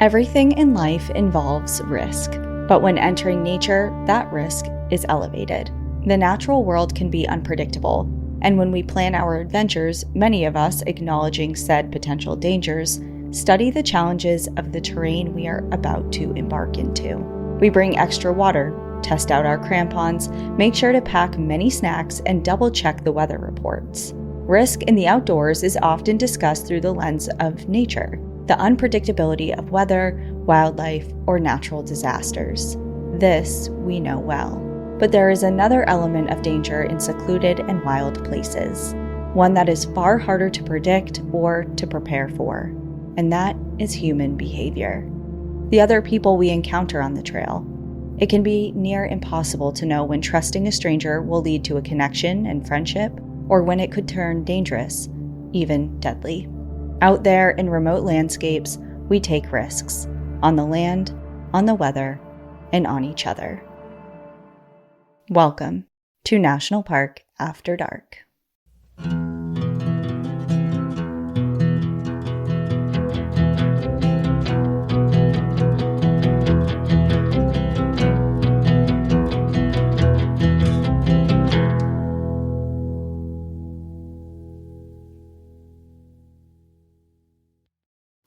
Everything in life involves risk, but when entering nature, that risk is elevated. The natural world can be unpredictable, and when we plan our adventures, many of us, acknowledging said potential dangers, study the challenges of the terrain we are about to embark into. We bring extra water, test out our crampons, make sure to pack many snacks, and double-check the weather reports. Risk in the outdoors is often discussed through the lens of nature, the unpredictability of weather, wildlife, or natural disasters. This we know well. But there is another element of danger in secluded and wild places, one that is far harder to predict or to prepare for, and that is human behavior. The other people we encounter on the trail. It can be near impossible to know when trusting a stranger will lead to a connection and friendship, or when it could turn dangerous, even deadly. Out there in remote landscapes, we take risks on the land, on the weather, and on each other. Welcome to National Park After Dark.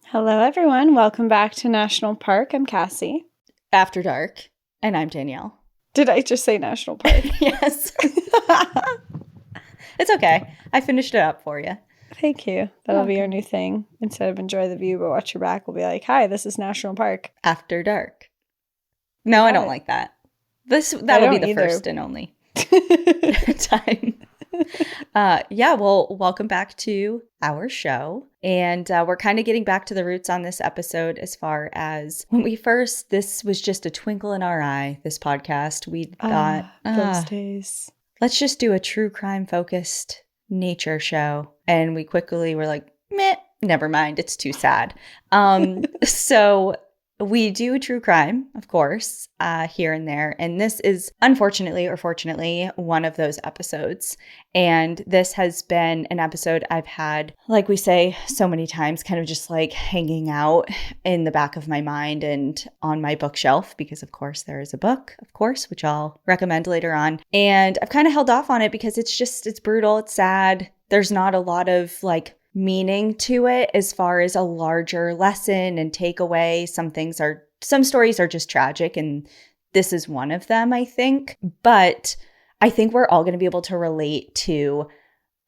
Hello, everyone. Welcome back to National Park. I'm Cassie. After Dark, and I'm Danielle. Did I just say National Park? Yes. It's okay. I finished it up for you. Thank you. That'll be our new thing. Instead of enjoy the view but watch your back, we'll be like, hi, this is National Park. After Dark. No, I don't like that. That'll be the first and only time. Welcome back to our show. And we're kind of getting back to the roots on this episode as far as when this was just a twinkle in our eye, this podcast. We thought, those days. Let's just do a true crime focused nature show. And we quickly were like, meh, never mind. It's too sad. So we do true crime, of course, here and there. And this is unfortunately or fortunately one of those episodes. And this has been an episode I've had, like we say so many times, kind of just like hanging out in the back of my mind and on my bookshelf, because of course there is a book, of course, which I'll recommend later on. And I've kind of held off on it because it's brutal, it's sad. There's not a lot of meaning to it as far as a larger lesson and takeaway. Some stories are just tragic, and this is one of them, I think. But I think we're all going to be able to relate to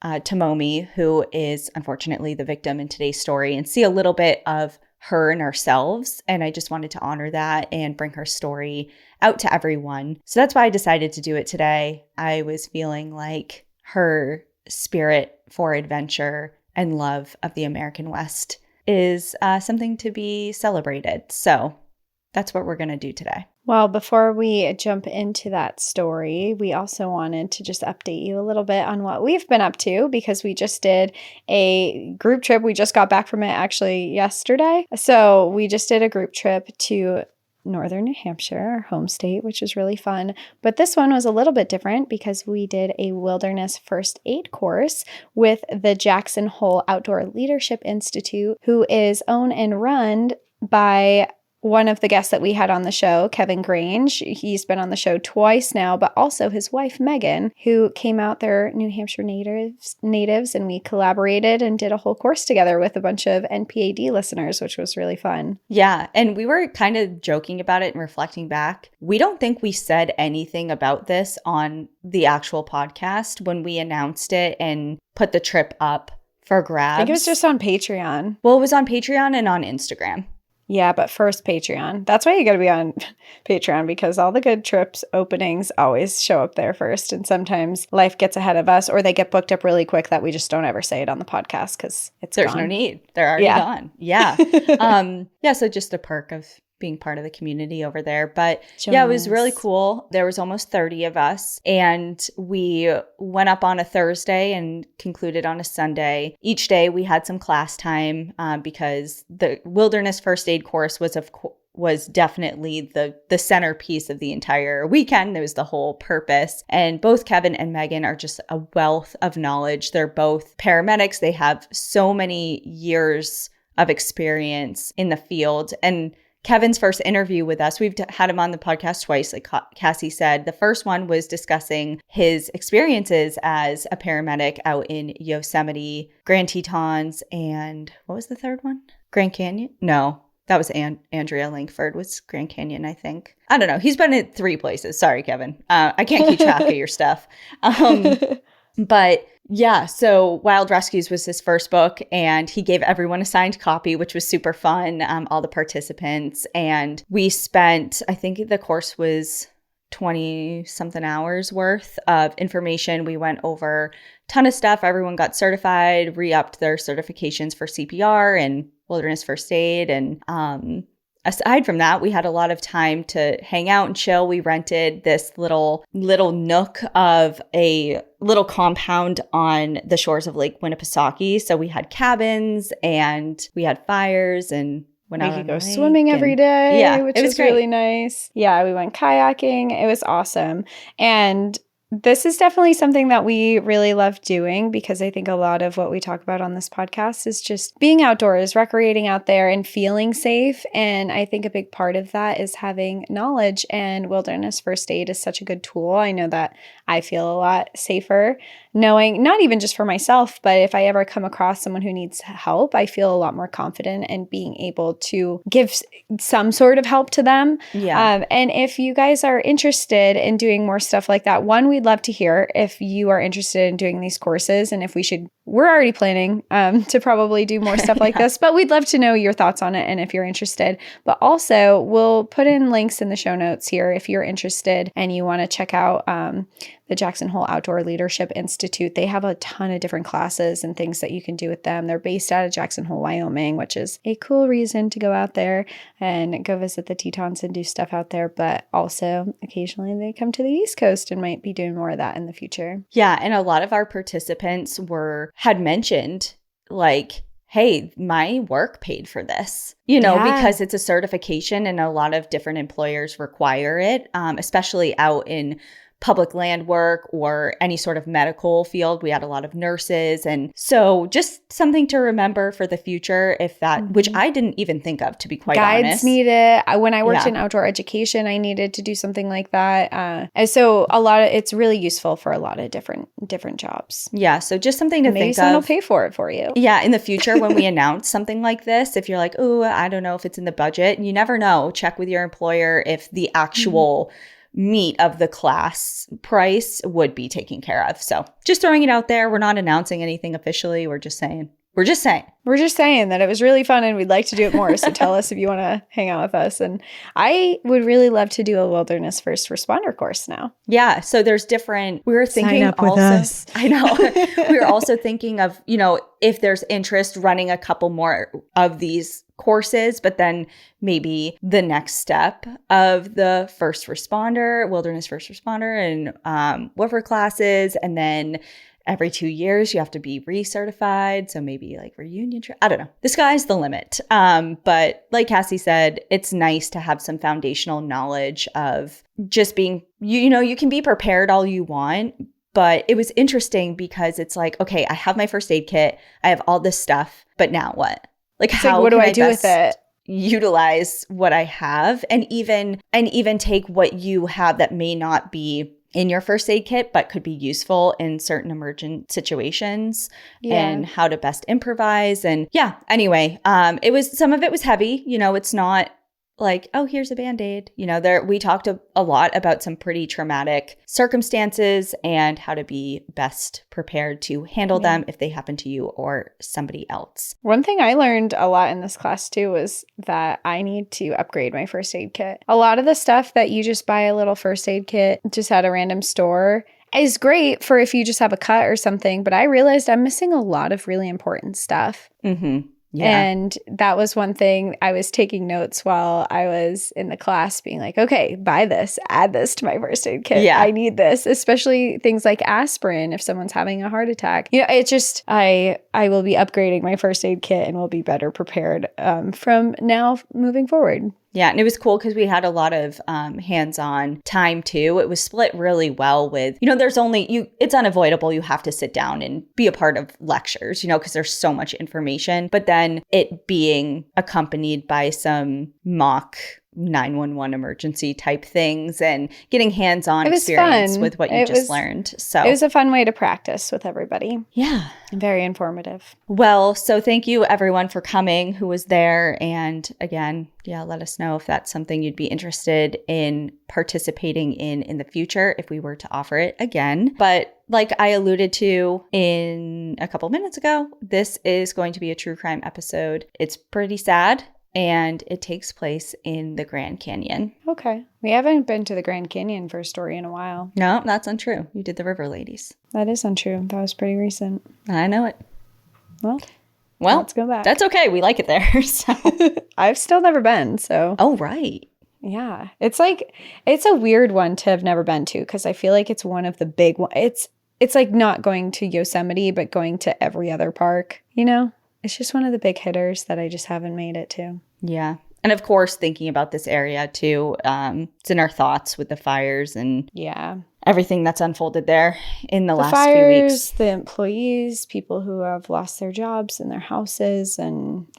Tomomi, who is unfortunately the victim in today's story, and see a little bit of her and ourselves. And I just wanted to honor that and bring her story out to everyone. So that's why I decided to do it today. I was feeling like her spirit for adventure and love of the American West is something to be celebrated. So that's what we're going to do today. Well, before we jump into that story, we also wanted to just update you a little bit on what we've been up to, because we just did a group trip. We just got back from it actually yesterday. So we just did a group trip to Northern New Hampshire, our home state, which was really fun. But this one was a little bit different because we did a wilderness first aid course with the Jackson Hole Outdoor Leadership Institute, who is owned and run by one of the guests that we had on the show, Kevin Grange. He's been on the show twice now, but also his wife, Megan, who came out. They're New Hampshire natives, and we collaborated and did a whole course together with a bunch of NPAD listeners, which was really fun. Yeah, and we were kind of joking about it and reflecting back. We don't think we said anything about this on the actual podcast when we announced it and put the trip up for grabs. I think it was just on Patreon. Well, it was on Patreon and on Instagram. Yeah, but first Patreon. That's why you got to be on Patreon, because all the good trips openings always show up there first. And sometimes life gets ahead of us, or they get booked up really quick that we just don't ever say it on the podcast because there's no need. They're already gone. Yeah. So just a perk of being part of the community over there. But yeah, it was really cool. There was almost 30 of us, and we went up on a Thursday and concluded on a Sunday. Each day we had some class time because the wilderness first aid course was definitely the centerpiece of the entire weekend. It was the whole purpose. And both Kevin and Megan are just a wealth of knowledge. They're both paramedics. They have so many years of experience in the field. And Kevin's first interview with us, we've had him on the podcast twice, like Cassie said. The first one was discussing his experiences as a paramedic out in Yosemite, Grand Tetons, and what was the third one? Grand Canyon? No, that was Andrea Langford was Grand Canyon, I think. I don't know. He's been in 3 places. Sorry, Kevin. I can't keep track of your stuff. But yeah, so Wild Rescues was his first book, and he gave everyone a signed copy, which was super fun, all the participants. And we spent, I think the course was 20 something hours worth of information. We went over a ton of stuff. Everyone got certified, re-upped their certifications for CPR and wilderness first aid. And aside from that, we had a lot of time to hang out and chill. We rented this little nook of a little compound on the shores of Lake Winnipesaukee. So we had cabins and we had fires and went out. We could go swimming every day, which was really nice. Yeah, we went kayaking. It was awesome. And this is definitely something that we really love doing, because I think a lot of what we talk about on this podcast is just being outdoors, recreating out there and feeling safe. And I think a big part of that is having knowledge, and wilderness first aid is such a good tool. I know that I feel a lot safer knowing, not even just for myself, but if I ever come across someone who needs help, I feel a lot more confident in being able to give some sort of help to them. Yeah. And if you guys are interested in doing more stuff like that, one, we'd love to hear if you are interested in doing these courses, and if we're already planning to probably do more stuff like this, but we'd love to know your thoughts on it and if you're interested. But also, we'll put in links in the show notes here if you're interested and you want to check out the Jackson Hole Outdoor Leadership Institute. They have a ton of different classes and things that you can do with them. They're based out of Jackson Hole, Wyoming, which is a cool reason to go out there and go visit the Tetons and do stuff out there. But also, occasionally they come to the East Coast and might be doing more of that in the future. Yeah, and a lot of our participants had mentioned, like, hey, my work paid for this, because it's a certification and a lot of different employers require it, especially out in public land work or any sort of medical field. We had a lot of nurses. And so just something to remember for the future, if that, which I didn't even think of, to be quite honest. Guides need it. When I worked in outdoor education, I needed to do something like that. And so it's really useful for a lot of different jobs. Yeah. So just something to think of. Maybe someone will pay for it for you. Yeah. In the future, when we announce something like this, if you're like, oh, I don't know if it's in the budget, you never know. Check with your employer if the actual meat of the class price would be taken care of. So just throwing it out there. We're not announcing anything officially. We're just saying that it was really fun and we'd like to do it more. So tell us if you want to hang out with us. And I would really love to do a wilderness first responder course now. Yeah. So there's different, we were thinking Sign up with us. I know. We were also thinking of, if there's interest, running a couple more of these courses, but then maybe the next step of the wilderness first responder and WIFR classes. And then every 2 years, you have to be recertified. So maybe like reunion trip. I don't know. The sky's the limit. But like Cassie said, it's nice to have some foundational knowledge of just being, you can be prepared all you want. But it was interesting because it's like, okay, I have my first aid kit. I have all this stuff. But now what? Like, what do I do with it? Utilize what I have and even take what you have that may not be in your first aid kit, but could be useful in certain emergent situations and how to best improvise. And anyway, some of it was heavy. It's not like, oh, here's a Band-Aid. We talked a lot about some pretty traumatic circumstances and how to be best prepared to handle them if they happen to you or somebody else. One thing I learned a lot in this class too was that I need to upgrade my first aid kit. A lot of the stuff that you just buy a little first aid kit just at a random store is great for if you just have a cut or something, but I realized I'm missing a lot of really important stuff. Mm-hmm. Yeah. And that was one thing. I was taking notes while I was in the class being like, okay, buy this, add this to my first aid kit. Yeah. I need this, especially things like aspirin if someone's having a heart attack. It's just, I will be upgrading my first aid kit and will be better prepared from now moving forward. Yeah, and it was cool because we had a lot of hands-on time too. It was split really well with, there's only, it's unavoidable. You have to sit down and be a part of lectures, because there's so much information. But then it being accompanied by some mock 911 emergency type things and getting hands-on experience fun. with what you just learned. So it was a fun way to practice with everybody. Yeah. Very informative. Well, so thank you everyone for coming who was there. And again, let us know if that's something you'd be interested in participating in the future if we were to offer it again. But like I alluded to in a couple minutes ago, this is going to be a true crime episode. It's pretty sad. And it takes place in the Grand Canyon. Okay. We haven't been to the Grand Canyon for a story in a while. No, that's untrue. You did the River Ladies. That is untrue. That was pretty recent. I know it. Well, let's go back. That's okay. We like it there. So I've still never been, so. Oh, right. Yeah. It's a weird one to have never been to because I feel like it's one of the big ones. It's like not going to Yosemite, but going to every other park, It's just one of the big hitters that I just haven't made it to. Yeah. And of course, thinking about this area too, it's in our thoughts with the fires and everything that's unfolded there in the last few weeks. The employees, people who have lost their jobs and their houses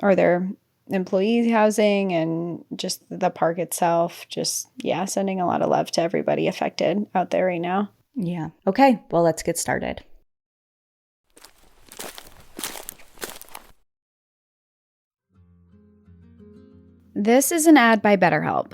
or their employee housing and just the park itself. Just, sending a lot of love to everybody affected out there right now. Yeah. Okay. Well, let's get started. This is an ad by BetterHelp.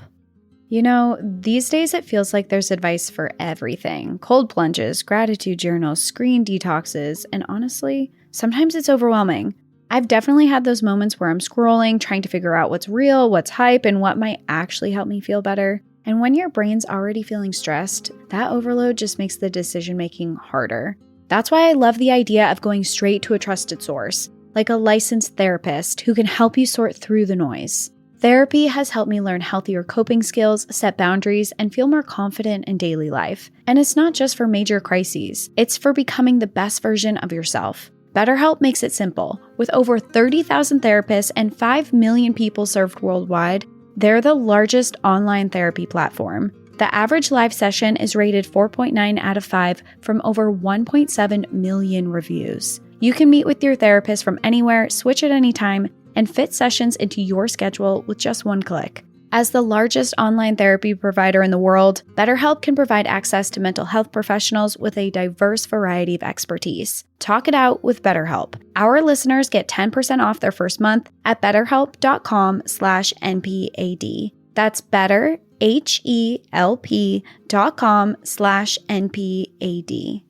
These days it feels like there's advice for everything. Cold plunges, gratitude journals, screen detoxes, and honestly, sometimes it's overwhelming. I've definitely had those moments where I'm scrolling, trying to figure out what's real, what's hype, and what might actually help me feel better. And when your brain's already feeling stressed, that overload just makes the decision-making harder. That's why I love the idea of going straight to a trusted source, like a licensed therapist who can help you sort through the noise. Therapy has helped me learn healthier coping skills, set boundaries, and feel more confident in daily life. And it's not just for major crises, it's for becoming the best version of yourself. BetterHelp makes it simple. With over 30,000 therapists and 5 million people served worldwide, they're the largest online therapy platform. The average live session is rated 4.9 out of 5 from over 1.7 million reviews. You can meet with your therapist from anywhere, switch at any time, and fit sessions into your schedule with just one click. As the largest online therapy provider in the world, BetterHelp can provide access to mental health professionals with a diverse variety of expertise. Talk it out with BetterHelp. Our listeners get 10% off their first month at betterhelp.com/NPAD. That's better, HELP.com/NPAD.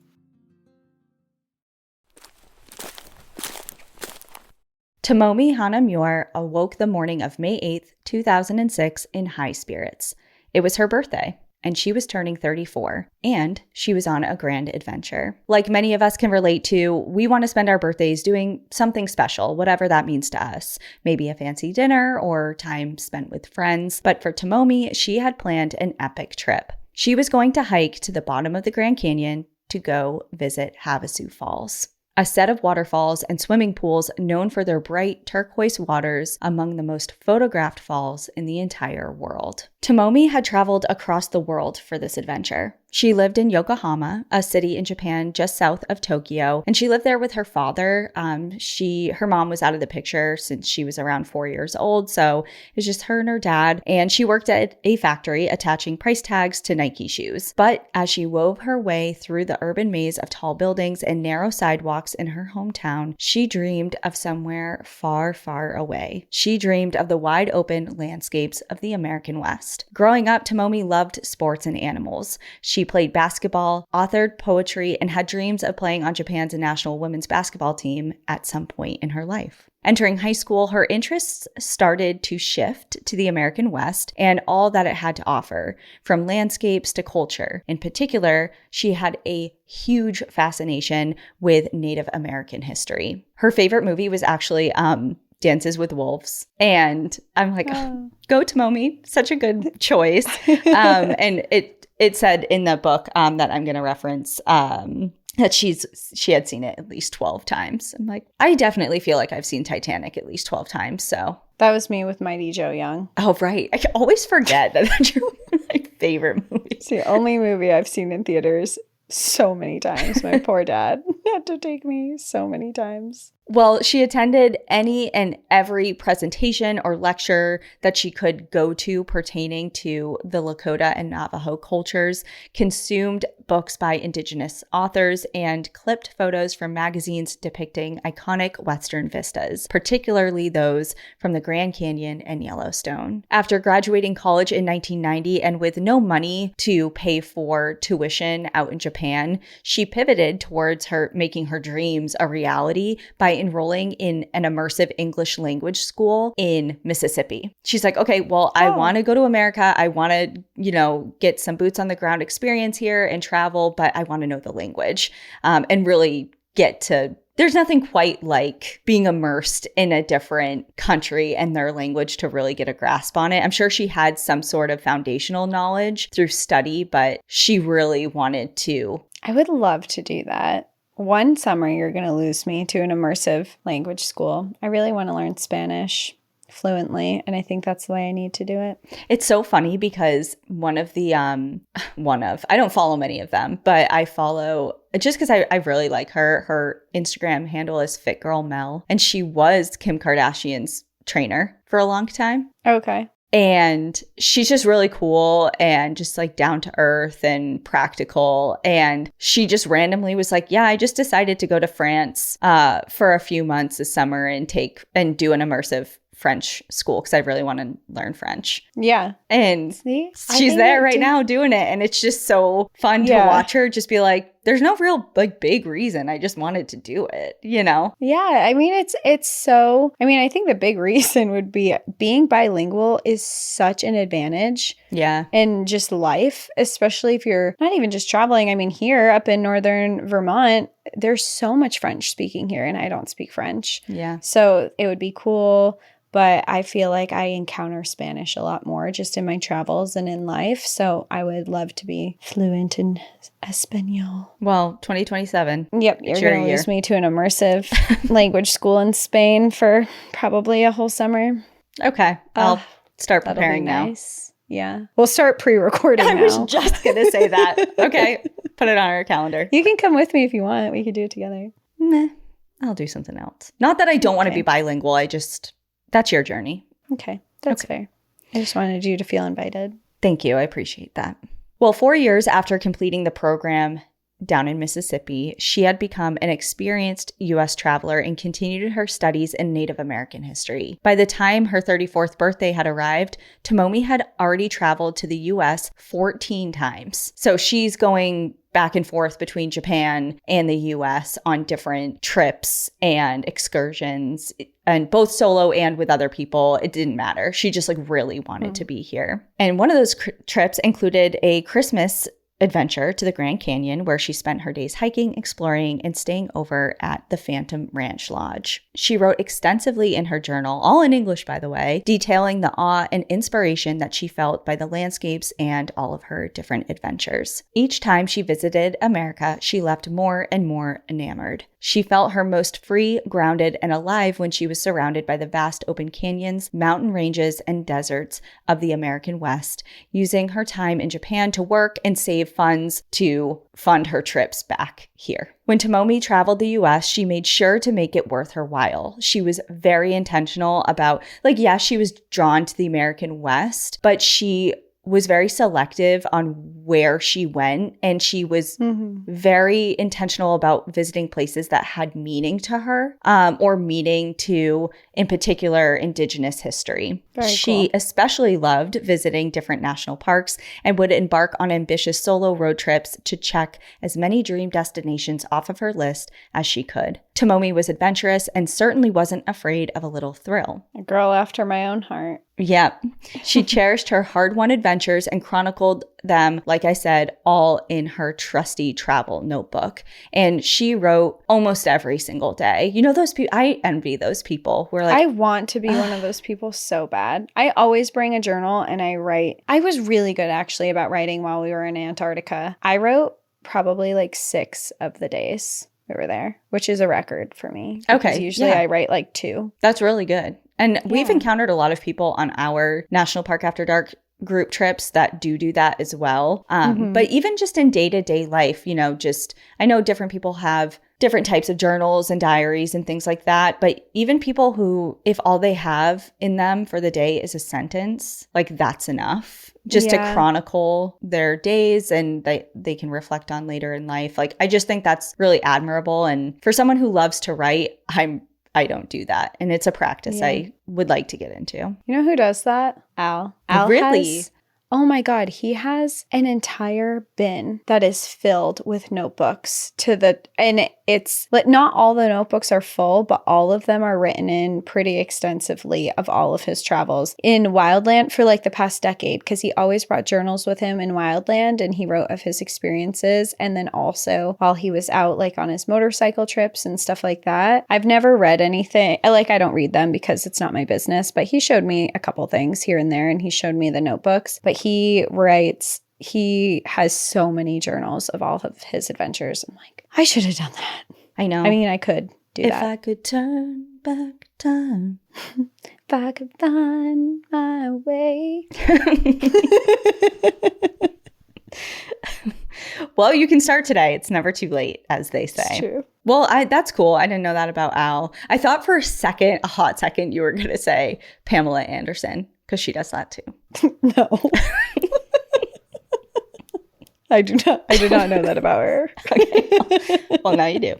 Tomomi Hanamure awoke the morning of May 8th, 2006 in high spirits. It was her birthday, and she was turning 34, and she was on a grand adventure. Like many of us can relate to, we want to spend our birthdays doing something special, whatever that means to us. Maybe a fancy dinner or time spent with friends. But for Tomomi, she had planned an epic trip. She was going to hike to the bottom of the Grand Canyon to go visit Havasu Falls, a set of waterfalls and swimming pools known for their bright turquoise waters, among the most photographed falls in the entire world. Tomomi had traveled across the world for this adventure. She lived in Yokohama, a city in Japan just south of Tokyo, and she lived there with her father. Her mom was out of the picture since she was around 4 years old, so it was just her and her dad, and she worked at a factory attaching price tags to Nike shoes. But as she wove her way through the urban maze of tall buildings and narrow sidewalks in her hometown, she dreamed of somewhere far, far away. She dreamed of the wide open landscapes of the American West. Growing up, Tomomi loved sports and animals. She played basketball, authored poetry, and had dreams of playing on Japan's national women's basketball team at some point in her life. Entering high school, her interests started to shift to the American West and all that it had to offer, from landscapes to culture. In particular, she had a huge fascination with Native American history. Her favorite movie was actually Dances with Wolves. And I'm like, go Tomomi, such a good choice. And it said in the book that I'm going to reference that she had seen it at least 12 times. I'm like, I definitely feel like I've seen Titanic at least 12 times. So that was me with Mighty Joe Young. Oh, right. I always forget that that's your favorite movie. It's the only movie I've seen in theaters so many times. My poor dad had to take me so many times. Well, she attended any and every presentation or lecture that she could go to pertaining to the Lakota and Navajo cultures, consumed books by Indigenous authors, and clipped photos from magazines depicting iconic Western vistas, particularly those from the Grand Canyon and Yellowstone. After graduating college in 1990 and with no money to pay for tuition out in Japan, she pivoted towards making her dreams a reality by enrolling in an immersive English language school in Mississippi. She's like, okay, well, I want to go to America. I want to, get some boots on the ground experience here and travel, but I want to know the language and really get to. There's nothing quite like being immersed in a different country and their language to really get a grasp on it. I'm sure she had some sort of foundational knowledge through study, but she really wanted to. I would love to do that. One summer, you're going to lose me to an immersive language school. I really want to learn Spanish fluently, and I think that's the way I need to do it. It's so funny because I don't follow many of them, but I follow, just because I really like her Instagram handle is Fit Girl Mel, and she was Kim Kardashian's trainer for a long time. Okay. And she's just really cool and just like down to earth and practical. And she just randomly was like, yeah, I just decided to go to France for a few months this summer and do an immersive French school because I really want to learn French. Yeah. And she's there right now doing it. And it's just so fun to watch her just be like, there's no real like big reason. I just wanted to do it, Yeah. I mean, it's so, I think the big reason would be being bilingual is such an advantage. Yeah. In just life, especially if you're not even just traveling. I mean, here up in northern Vermont, there's so much French speaking here and I don't speak French. Yeah. So it would be cool. But I feel like I encounter Spanish a lot more just in my travels and in life. So I would love to be fluent in Espanol. Well, 2027. Yep. You're going to lose me to an immersive language school in Spain for probably a whole summer. Okay. I'll start preparing now. Nice. Yeah. We'll start pre-recording now. I was just going to say that. Okay. Put it on our calendar. You can come with me if you want. We could do it together. Nah. I'll do something else. Not that I don't want to be bilingual. That's your journey. Okay. That's fair. I just wanted you to feel invited. Thank you. I appreciate that. Well, 4 years after completing the program down in Mississippi, she had become an experienced U.S. traveler and continued her studies in Native American history. By the time her 34th birthday had arrived, Tomomi had already traveled to the U.S. 14 times. So she's going back and forth between Japan and the U.S. on different trips and excursions, and both solo and with other people. It didn't matter. She just really wanted to be here. And one of those trips included a Christmas adventure to the Grand Canyon, where she spent her days hiking, exploring, and staying over at the Phantom Ranch Lodge. She wrote extensively in her journal, all in English by the way, detailing the awe and inspiration that she felt by the landscapes and all of her different adventures. Each time she visited America, she left more and more enamored. She felt her most free, grounded, and alive when she was surrounded by the vast open canyons, mountain ranges, and deserts of the American West, using her time in Japan to work and save funds to fund her trips back here. When Tomomi traveled the US, she made sure to make it worth her while. She was very intentional about, she was drawn to the American West, but she was very selective on where she went, and she was very intentional about visiting places that had meaning to her, or meaning to, in particular, Indigenous history. She especially loved visiting different national parks and would embark on ambitious solo road trips to check as many dream destinations off of her list as she could. Tomomi was adventurous and certainly wasn't afraid of a little thrill. A girl after my own heart. Yep. She cherished her hard-won adventures and chronicled them, like I said, all in her trusty travel notebook. And she wrote almost every single day. You know, those people, I envy those people who are like, I want to be one of those people so bad. I always bring a journal and I write. I was really good actually about writing while we were in Antarctica. I wrote probably like 6 of the days we were there, which is a record for me. Okay. Usually I write like 2. That's really good. And we've encountered a lot of people on our National Park After Dark group trips that do that as well. But even just in day-to-day life, you know, just I know different people have different types of journals and diaries and things like that. But even people who, if all they have in them for the day is a sentence, like that's enough just to chronicle their days and they can reflect on later in life. Like, I just think that's really admirable. And for someone who loves to write, I don't do that. And it's a practice I would like to get into. You know who does that? Al. Al really? Oh my God, he has an entire bin that is filled with notebooks and it's like not all the notebooks are full, but all of them are written in pretty extensively of all of his travels in Wildland for like the past decade, because he always brought journals with him in Wildland and he wrote of his experiences. And then also while he was out like on his motorcycle trips and stuff like that. I've never read anything. I don't read them because it's not my business, but he showed me a couple things here and there and he showed me the notebooks. But he has so many journals of all of his adventures. I'm like, I should have done that. I know. I mean, I could do if that. I could turn back time. If I could find my way. Well, you can start today. It's never too late, as they say. It's true. Well, that's cool. I didn't know that about Al. I thought for a hot second, you were going to say Pamela Anderson, because she does that too. No. I do not know that about her. Okay. Well, now you do.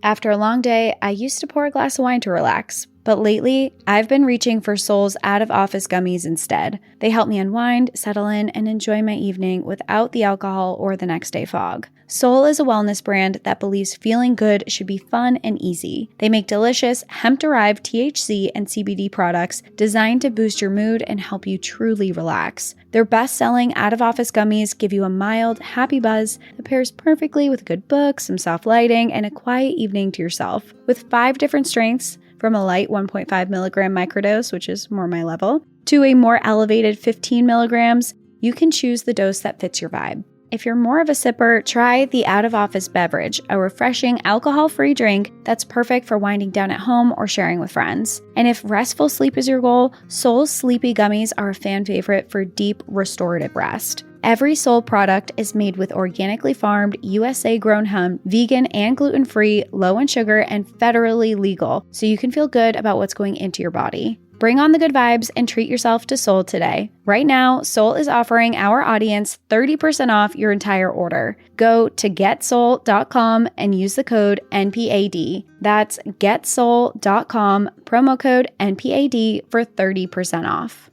After a long day, I used to pour a glass of wine to relax. But lately, I've been reaching for Soul's out-of-office gummies instead. They help me unwind, settle in, and enjoy my evening without the alcohol or the next day fog. Soul is a wellness brand that believes feeling good should be fun and easy. They make delicious, hemp-derived THC and CBD products designed to boost your mood and help you truly relax. Their best-selling out-of-office gummies give you a mild, happy buzz that pairs perfectly with a good book, some soft lighting, and a quiet evening to yourself. With 5 different strengths, from a light 1.5 milligram microdose, which is more my level, to a more elevated 15 milligrams, you can choose the dose that fits your vibe. If you're more of a sipper, try the out-of-office beverage, a refreshing alcohol-free drink that's perfect for winding down at home or sharing with friends. And if restful sleep is your goal, Soul's Sleepy Gummies are a fan favorite for deep, restorative rest. Every Soul product is made with organically farmed, USA-grown hemp, vegan and gluten-free, low in sugar, and federally legal, so you can feel good about what's going into your body. Bring on the good vibes and treat yourself to Soul today. Right now, Soul is offering our audience 30% off your entire order. Go to getsoul.com and use the code NPAD. That's getsoul.com, promo code NPAD for 30% off.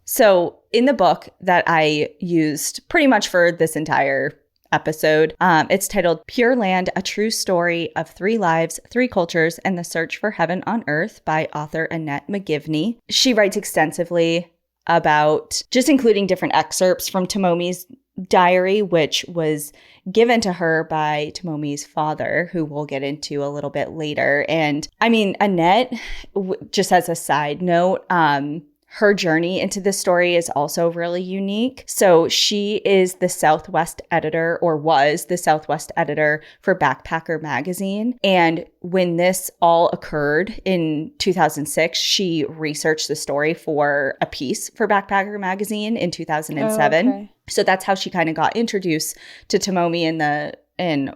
So in the book that I used pretty much for this entire episode, it's titled Pure Land, A True Story of 3 Lives, 3 Cultures, and the Search for Heaven on Earth by author Annette McGivney. She writes extensively about just including different excerpts from Tomomi's diary, which was given to her by Tomomi's father, who we'll get into a little bit later. And I mean, Annette, just as a side note, her journey into this story is also really unique. So she is the Southwest editor, or was the Southwest editor for Backpacker magazine. And when this all occurred in 2006, she researched the story for a piece for Backpacker magazine in 2007. Oh, okay. So that's how she kind of got introduced to Tomomi and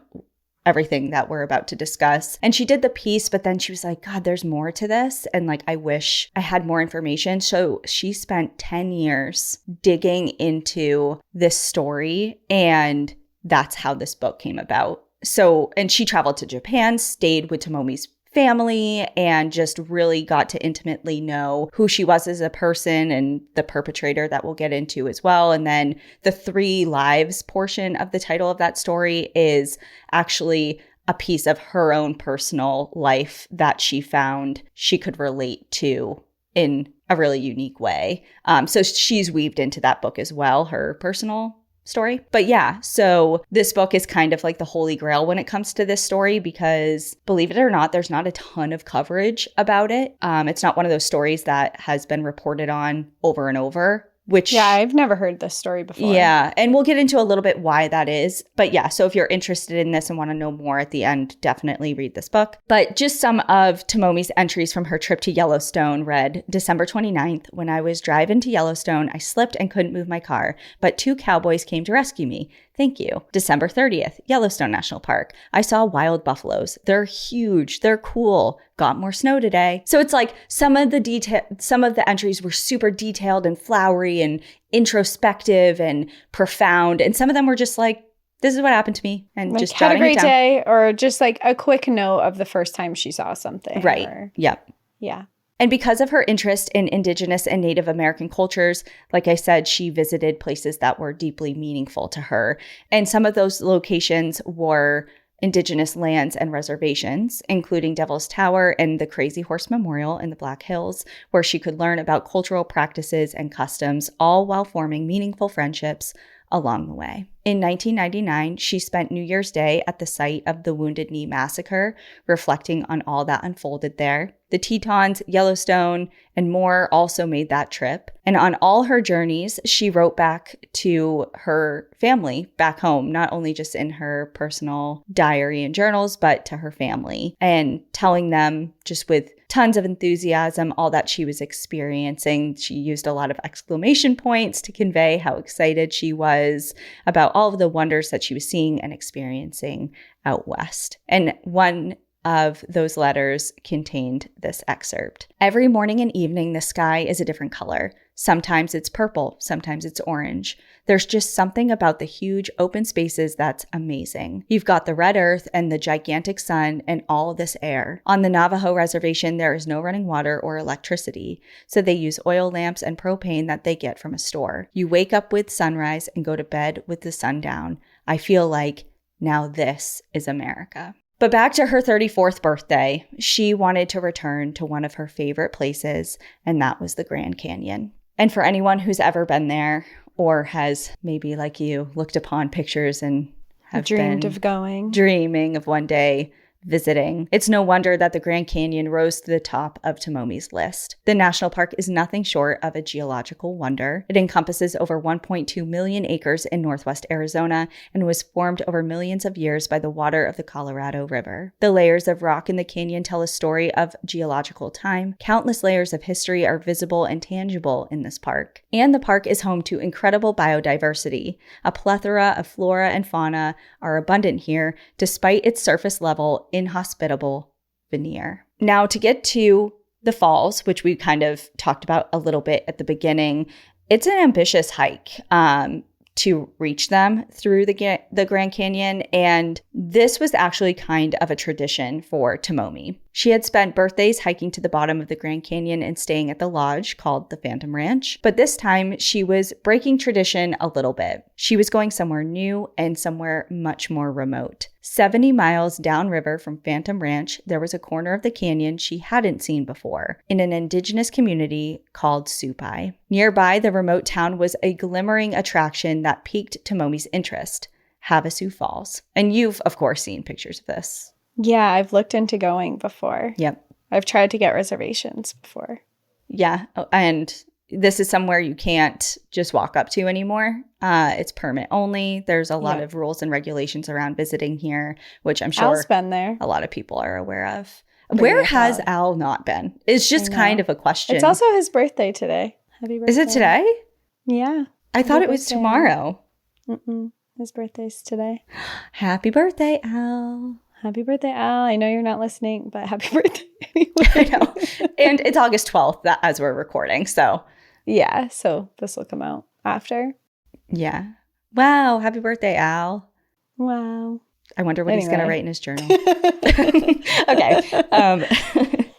everything that we're about to discuss. And she did the piece, but then she was like, God, there's more to this. And like, I wish I had more information. So she spent 10 years digging into this story. And that's how this book came about. So, and she traveled to Japan, stayed with Tomomi's family and just really got to intimately know who she was as a person and the perpetrator that we'll get into as well. And then the 3 lives portion of the title of that story is actually a piece of her own personal life that she found she could relate to in a really unique way. So she's weaved into that book as well, her personal story. But yeah, so this book is kind of like the holy grail when it comes to this story because, believe it or not, there's not a ton of coverage about it. It's not one of those stories that has been reported on over and over. Which, yeah, I've never heard this story before. Yeah, and we'll get into a little bit why that is. But yeah, so if you're interested in this and want to know more at the end, definitely read this book. But just some of Tomomi's entries from her trip to Yellowstone read, December 29th, when I was driving to Yellowstone, I slipped and couldn't move my car, but 2 cowboys came to rescue me. Thank you. December 30th, Yellowstone National Park. I saw wild buffaloes. They're huge. They're cool. Got more snow today. So it's like some of the entries were super detailed and flowery and introspective and profound. And some of them were just like, this is what happened to me. And like, just had a great day, or just like a quick note of the first time she saw something. Right. Yep. Yeah. And because of her interest in Indigenous and Native American cultures, like I said, she visited places that were deeply meaningful to her. And some of those locations were Indigenous lands and reservations, including Devil's Tower and the Crazy Horse Memorial in the Black Hills, where she could learn about cultural practices and customs, all while forming meaningful friendships along the way. In 1999, she spent New Year's Day at the site of the Wounded Knee Massacre, reflecting on all that unfolded there. The Tetons, Yellowstone, and more also made that trip. And on all her journeys, she wrote back to her family back home, not only just in her personal diary and journals, but to her family, and telling them just with tons of enthusiasm all that she was experiencing. She used a lot of exclamation points to convey how excited she was about all of the wonders that she was seeing and experiencing out west. And one of those letters contained this excerpt. Every morning and evening, the sky is a different color. Sometimes it's purple, sometimes it's orange. There's just something about the huge open spaces that's amazing. You've got the red earth and the gigantic sun and all of this air. On the Navajo reservation, there is no running water or electricity, so they use oil lamps and propane that they get from a store. You wake up with sunrise and go to bed with the sun down. I feel like now this is America. But back to her 34th birthday, she wanted to return to one of her favorite places, and that was the Grand Canyon. And for anyone who's ever been there or has maybe like you looked upon pictures and have dreamed of going, dreaming of one day visiting, it's no wonder that the Grand Canyon rose to the top of Tomomi's list. The national park is nothing short of a geological wonder. It encompasses over 1.2 million acres in northwest Arizona and was formed over millions of years by the water of the Colorado River. The layers of rock in the canyon tell a story of geological time. Countless layers of history are visible and tangible in this park. And the park is home to incredible biodiversity. A plethora of flora and fauna are abundant here, despite its surface level inhospitable veneer. Now, to get to the falls, which we kind of talked about a little bit at the beginning, it's an ambitious hike to reach them through the Grand Canyon, and this was actually kind of a tradition for Tomomi. She had spent birthdays hiking to the bottom of the Grand Canyon and staying at the lodge called the Phantom Ranch, but this time she was breaking tradition a little bit. She was going somewhere new and somewhere much more remote. 70 miles downriver from Phantom Ranch, there was a corner of the canyon she hadn't seen before, in an indigenous community called Supai. Nearby, the remote town was a glimmering attraction that piqued Tomomi's interest, Havasu Falls. And you've, of course, seen pictures of this. Yeah, I've looked into going before. Yep. I've tried to get reservations before. Yeah, and this is somewhere you can't just walk up to anymore. It's permit only. There's a lot of rules and regulations around visiting here, which I'm sure Al's been there. A lot of people are aware of. Where has Al not been? It's just kind of a question. It's also his birthday today. Happy birthday. Is it today? Yeah. I thought it was tomorrow. His birthday's today. Happy birthday, Al. Happy birthday, Al. I know you're not listening, but happy birthday anyway. I know. And it's August 12th as we're recording, so. Yeah, so this will come out after. Yeah. Wow, happy birthday, Al. Wow. I wonder what he's going to write in his journal. Okay.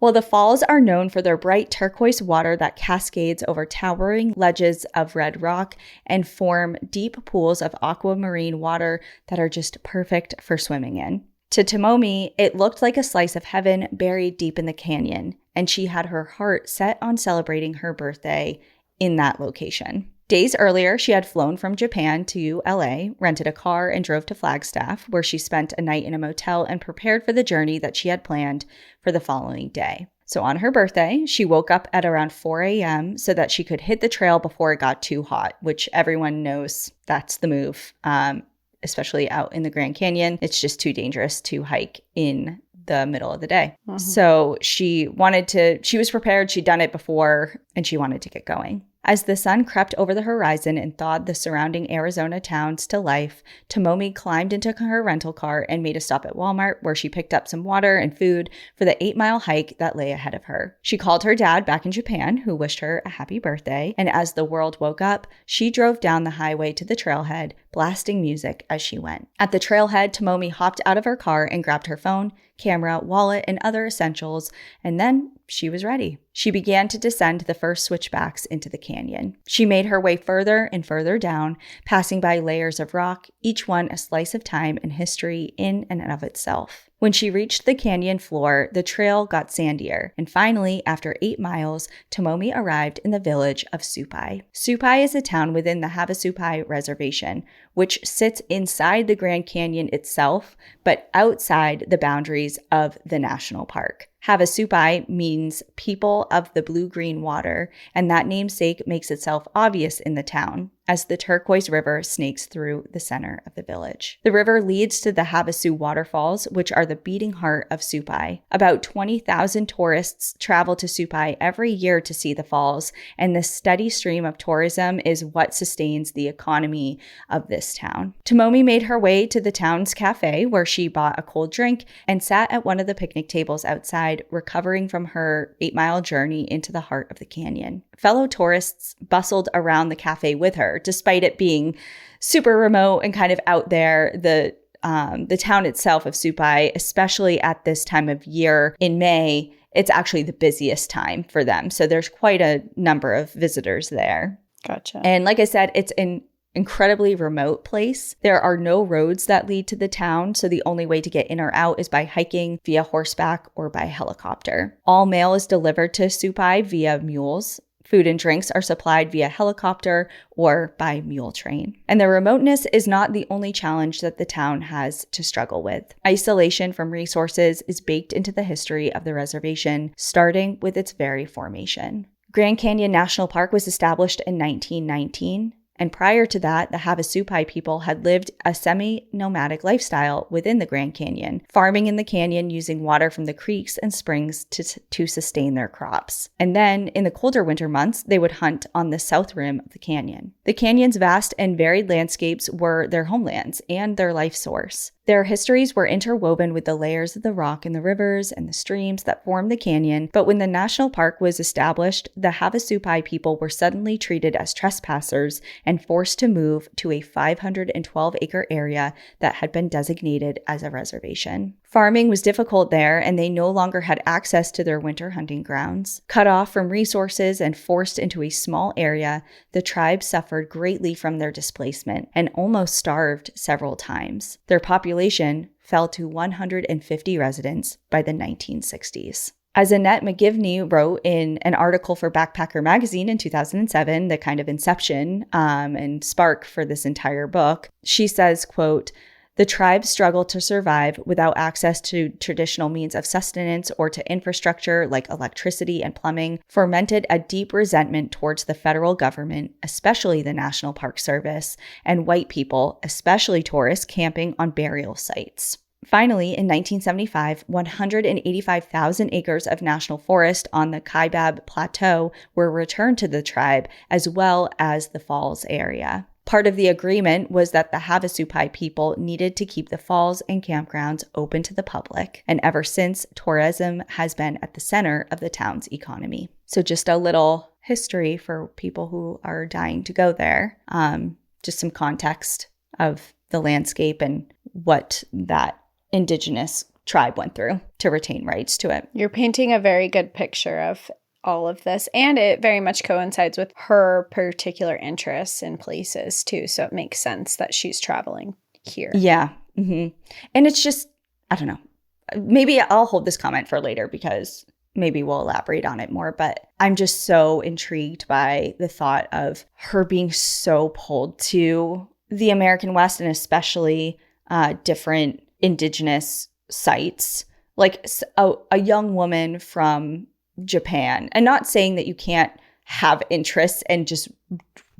Well, the falls are known for their bright turquoise water that cascades over towering ledges of red rock and form deep pools of aquamarine water that are just perfect for swimming in. To Tomomi, it looked like a slice of heaven buried deep in the canyon, and she had her heart set on celebrating her birthday in that location. Days earlier, she had flown from Japan to LA, rented a car, and drove to Flagstaff, where she spent a night in a motel and prepared for the journey that she had planned for the following day. So on her birthday, she woke up at around 4 a.m. so that she could hit the trail before it got too hot, which everyone knows that's the move, especially out in the Grand Canyon. It's just too dangerous to hike in the middle of the day. Mm-hmm. So she was prepared, she'd done it before, and she wanted to get going. As the sun crept over the horizon and thawed the surrounding Arizona towns to life, Tomomi climbed into her rental car and made a stop at Walmart, where she picked up some water and food for the 8-mile hike that lay ahead of her. She called her dad back in Japan, who wished her a happy birthday, and as the world woke up, she drove down the highway to the trailhead, blasting music as she went. At the trailhead, Tomomi hopped out of her car and grabbed her phone, camera, wallet, and other essentials, and then she was ready. She began to descend the first switchbacks into the canyon. She made her way further and further down, passing by layers of rock, each one a slice of time and history in and of itself. When she reached the canyon floor, the trail got sandier, and finally, after 8 miles, Tomomi arrived in the village of Supai. Supai is a town within the Havasupai Reservation, which sits inside the Grand Canyon itself, but outside the boundaries of the national park. Havasupai means people of the blue-green water, and that namesake makes itself obvious in the town, as the turquoise river snakes through the center of the village. The river leads to the Havasu waterfalls, which are the beating heart of Supai. About 20,000 tourists travel to Supai every year to see the falls, and the steady stream of tourism is what sustains the economy of this town. Tomomi made her way to the town's cafe, where she bought a cold drink and sat at one of the picnic tables outside, recovering from her 8-mile journey into the heart of the canyon. Fellow tourists bustled around the cafe with her, despite it being super remote and kind of out there. The town itself of Supai, especially at this time of year in May, it's actually the busiest time for them. So there's quite a number of visitors there. Gotcha. And like I said, it's an incredibly remote place. There are no roads that lead to the town, so the only way to get in or out is by hiking, via horseback, or by helicopter. All mail is delivered to Supai via mules. Food and drinks are supplied via helicopter or by mule train. And the remoteness is not the only challenge that the town has to struggle with. Isolation from resources is baked into the history of the reservation, starting with its very formation. Grand Canyon National Park was established in 1919. And prior to that, the Havasupai people had lived a semi-nomadic lifestyle within the Grand Canyon, farming in the canyon using water from the creeks and springs to sustain their crops. And then, in the colder winter months, they would hunt on the south rim of the canyon. The canyon's vast and varied landscapes were their homelands and their life source. Their histories were interwoven with the layers of the rock in the rivers and the streams that formed the canyon, but when the national park was established, the Havasupai people were suddenly treated as trespassers and forced to move to a 512-acre area that had been designated as a reservation. Farming was difficult there, and they no longer had access to their winter hunting grounds. Cut off from resources and forced into a small area, the tribe suffered greatly from their displacement and almost starved several times. Their population fell to 150 residents by the 1960s. As Annette McGivney wrote in an article for Backpacker magazine in 2007, the kind of inception and spark for this entire book, she says, quote, "The tribe struggled to survive without access to traditional means of sustenance or to infrastructure like electricity and plumbing, fermented a deep resentment towards the federal government, especially the National Park Service, and white people, especially tourists camping on burial sites." Finally, in 1975, 185,000 acres of national forest on the Kaibab Plateau were returned to the tribe, as well as the falls area. Part of the agreement was that the Havasupai people needed to keep the falls and campgrounds open to the public, and ever since, tourism has been at the center of the town's economy. So just a little history for people who are dying to go there, just some context of the landscape and what that indigenous tribe went through to retain rights to it. You're painting a very good picture of all of this, and it very much coincides with her particular interests and places too, so it makes sense that she's traveling here. Yeah. Mm-hmm. And it's just, I don't know, maybe I'll hold this comment for later because maybe we'll elaborate on it more, but I'm just so intrigued by the thought of her being so pulled to the American West, and especially different indigenous sites, like a young woman from Japan. And not saying that you can't have interests and just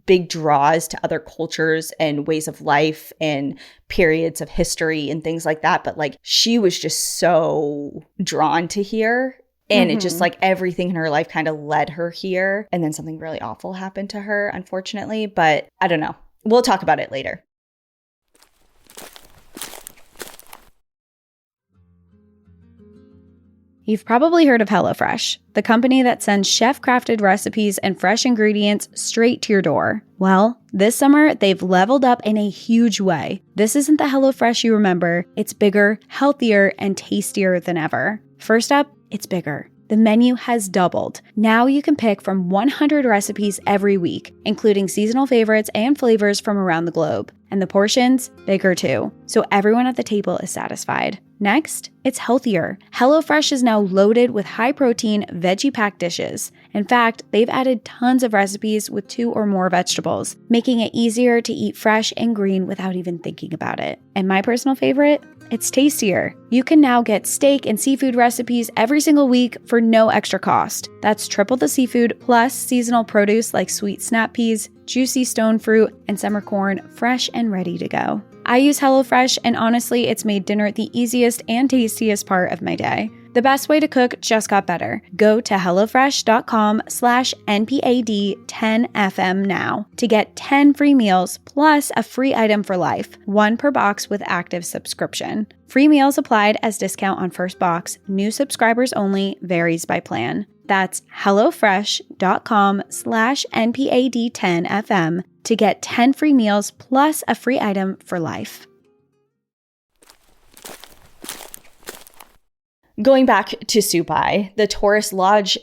big draws to other cultures and ways of life and periods of history and things like that, but like she was just so drawn to here. And it just like everything in her life kind of led her here. And then something really awful happened to her, unfortunately. But I don't know. We'll talk about it later. You've probably heard of HelloFresh, the company that sends chef-crafted recipes and fresh ingredients straight to your door. Well, this summer, they've leveled up in a huge way. This isn't the HelloFresh you remember. It's bigger, healthier, and tastier than ever. First up, it's bigger. The menu has doubled. Now you can pick from 100 recipes every week, including seasonal favorites and flavors from around the globe. And the portions, bigger too. So everyone at the table is satisfied. Next, it's healthier. HelloFresh is now loaded with high-protein, veggie-packed dishes. In fact, they've added tons of recipes with 2 or more vegetables, making it easier to eat fresh and green without even thinking about it. And my personal favorite? It's tastier. You can now get steak and seafood recipes every single week for no extra cost. That's triple the seafood plus seasonal produce like sweet snap peas, juicy stone fruit, and summer corn fresh and ready to go. I use HelloFresh, and honestly, it's made dinner the easiest and tastiest part of my day. The best way to cook just got better. Go to HelloFresh.com/NPAD10FM now to get 10 free meals plus a free item for life, 1 per box with active subscription. Free meals applied as discount on first box. New subscribers only. Varies by plan. That's HelloFresh.com/NPAD10FM to get 10 free meals plus a free item for life. Going back to Supai, the tourist lodge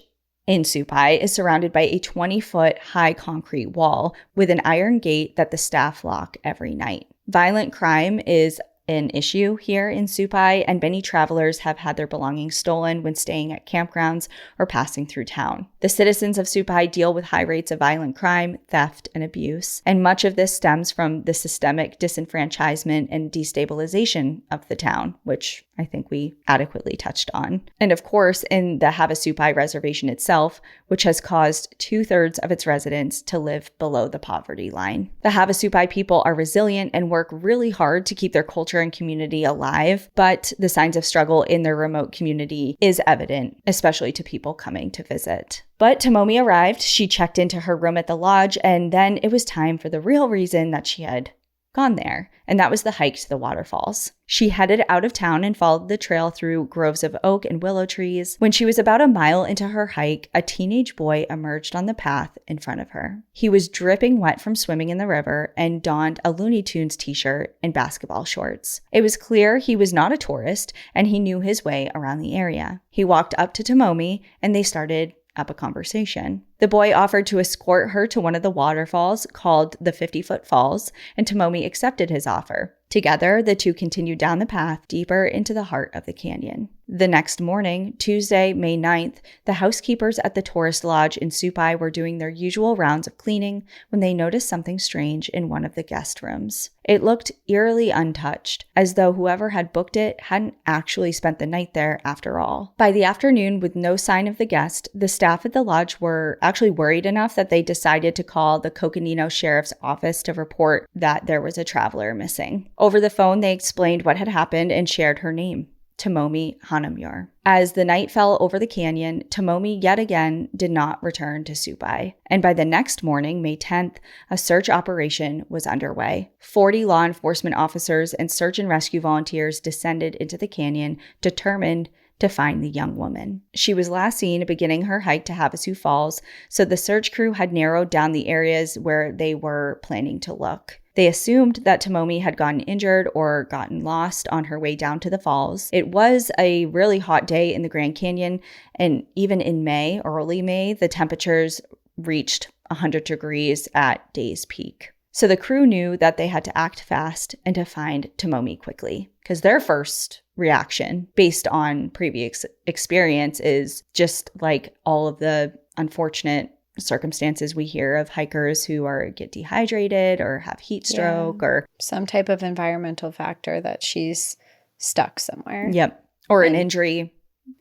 in Supai is surrounded by a 20-foot high concrete wall with an iron gate that the staff lock every night. Violent crime is an issue here in Supai, and many travelers have had their belongings stolen when staying at campgrounds or passing through town. The citizens of Supai deal with high rates of violent crime, theft, and abuse, and much of this stems from the systemic disenfranchisement and destabilization of the town, which I think we adequately touched on. And of course, in the Havasupai Reservation itself, which has caused 2/3 of its residents to live below the poverty line. The Havasupai people are resilient and work really hard to keep their culture and community alive, but the signs of struggle in their remote community is evident, especially to people coming to visit. But Tomomi arrived, she checked into her room at the lodge, and then it was time for the real reason that she had gone there, and that was the hike to the waterfalls. She headed out of town and followed the trail through groves of oak and willow trees. When she was about a mile into her hike, a teenage boy emerged on the path in front of her. He was dripping wet from swimming in the river and donned a Looney Tunes t-shirt and basketball shorts. It was clear he was not a tourist, and he knew his way around the area. He walked up to Tomomi, and they started up a conversation. The boy offered to escort her to one of the waterfalls called the 50-Foot Falls, and Tomomi accepted his offer. Together, the two continued down the path deeper into the heart of the canyon. The next morning, Tuesday, May 9th, the housekeepers at the tourist lodge in Supai were doing their usual rounds of cleaning when they noticed something strange in one of the guest rooms. It looked eerily untouched, as though whoever had booked it hadn't actually spent the night there after all. By the afternoon, with no sign of the guest, the staff at the lodge were actually worried enough that they decided to call the Coconino Sheriff's Office to report that there was a traveler missing. Over the phone, they explained what had happened and shared her name, Tomomi Hanamure. As the night fell over the canyon, Tomomi yet again did not return to Supai. And by the next morning, May 10th, a search operation was underway. 40 law enforcement officers and search and rescue volunteers descended into the canyon, determined to find the young woman. She was last seen beginning her hike to Havasu Falls, so the search crew had narrowed down the areas where they were planning to look. They assumed that Tomomi had gotten injured or gotten lost on her way down to the falls. It was a really hot day in the Grand Canyon, and even in May, early May, the temperatures reached 100 degrees at day's peak. So the crew knew that they had to act fast and to find Tomomi quickly, because their first reaction, based on previous experience, is just like all of the unfortunate circumstances we hear of hikers who get dehydrated or have heat stroke or some type of environmental factor that she's stuck somewhere. Yep. Or an injury,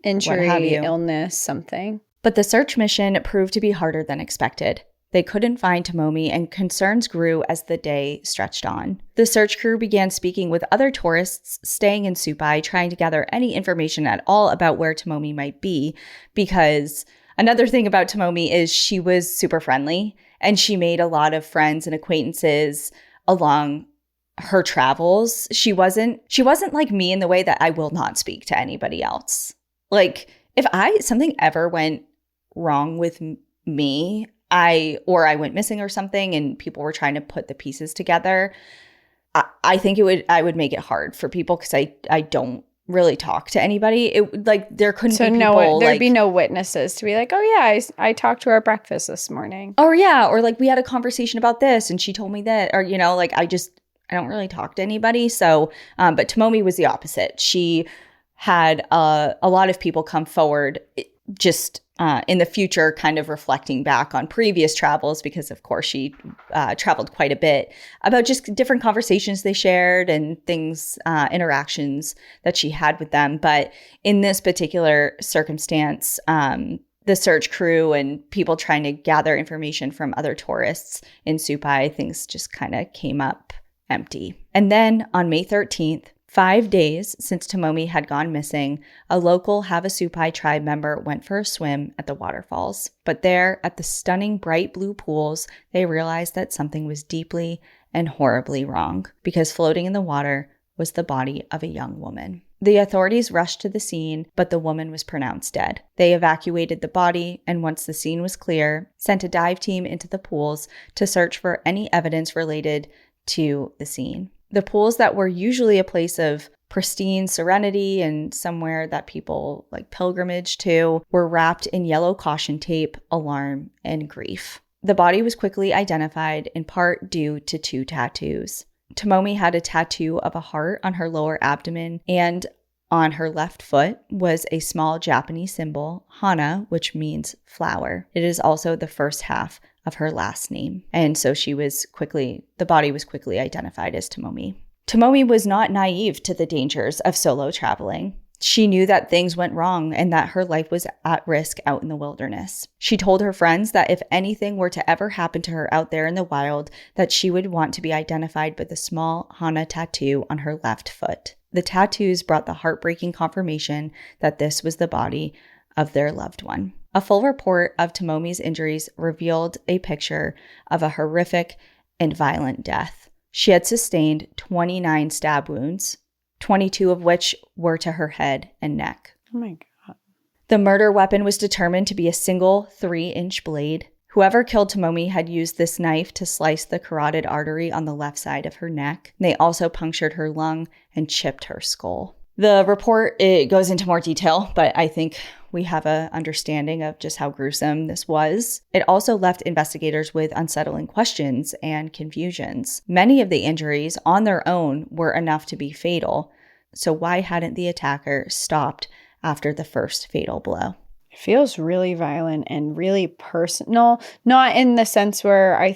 what have you. Illness, something. But the search mission proved to be harder than expected. They couldn't find Tomomi, and concerns grew as the day stretched on. The search crew began speaking with other tourists staying in Supai, trying to gather any information at all about where Tomomi might be, because another thing about Tomomi is she was super friendly, and she made a lot of friends and acquaintances along her travels. She wasn't like me in the way that I will not speak to anybody else. Like, if something ever went wrong with me, I went missing or something and people were trying to put the pieces together, I think I would make it hard for people, because I don't really talk to anybody. It like there couldn't be people, there'd be no witnesses to be like, oh yeah, I talked to her at breakfast this morning. Or like we had a conversation about this and she told me that, or like I don't really talk to anybody. So but Tomomi was the opposite. She had a lot of people come forward just in the future, kind of reflecting back on previous travels, because of course she traveled quite a bit, about just different conversations they shared and things, interactions that she had with them. But in this particular circumstance, the search crew and people trying to gather information from other tourists in Supai, things just kind of came up empty. And then on May 13th, 5 days since Tomomi had gone missing, a local Havasupai tribe member went for a swim at the waterfalls. But there, at the stunning bright blue pools, they realized that something was deeply and horribly wrong, because floating in the water was the body of a young woman. The authorities rushed to the scene, but the woman was pronounced dead. They evacuated the body, and once the scene was clear, sent a dive team into the pools to search for any evidence related to the scene. The pools that were usually a place of pristine serenity and somewhere that people like pilgrimage to were wrapped in yellow caution tape, alarm, and grief. The body was quickly identified, in part due to 2 tattoos. Tomomi had a tattoo of a heart on her lower abdomen, and on her left foot was a small Japanese symbol, hana, which means flower. It is also the first half of her last name. And so the body was quickly identified as Tomomi. Tomomi was not naive to the dangers of solo traveling. She knew that things went wrong and that her life was at risk out in the wilderness. She told her friends that if anything were to ever happen to her out there in the wild, that she would want to be identified by the small hana tattoo on her left foot. The tattoos brought the heartbreaking confirmation that this was the body of their loved one. A full report of Tomomi's injuries revealed a picture of a horrific and violent death. She had sustained 29 stab wounds, 22 of which were to her head and neck. Oh my God. The murder weapon was determined to be a single 3-inch blade. Whoever killed Tomomi had used this knife to slice the carotid artery on the left side of her neck. They also punctured her lung and chipped her skull. The report, it goes into more detail, but I think we have an understanding of just how gruesome this was. It also left investigators with unsettling questions and confusions. Many of the injuries on their own were enough to be fatal. So why hadn't the attacker stopped after the first fatal blow? It feels really violent and really personal, not in the sense where I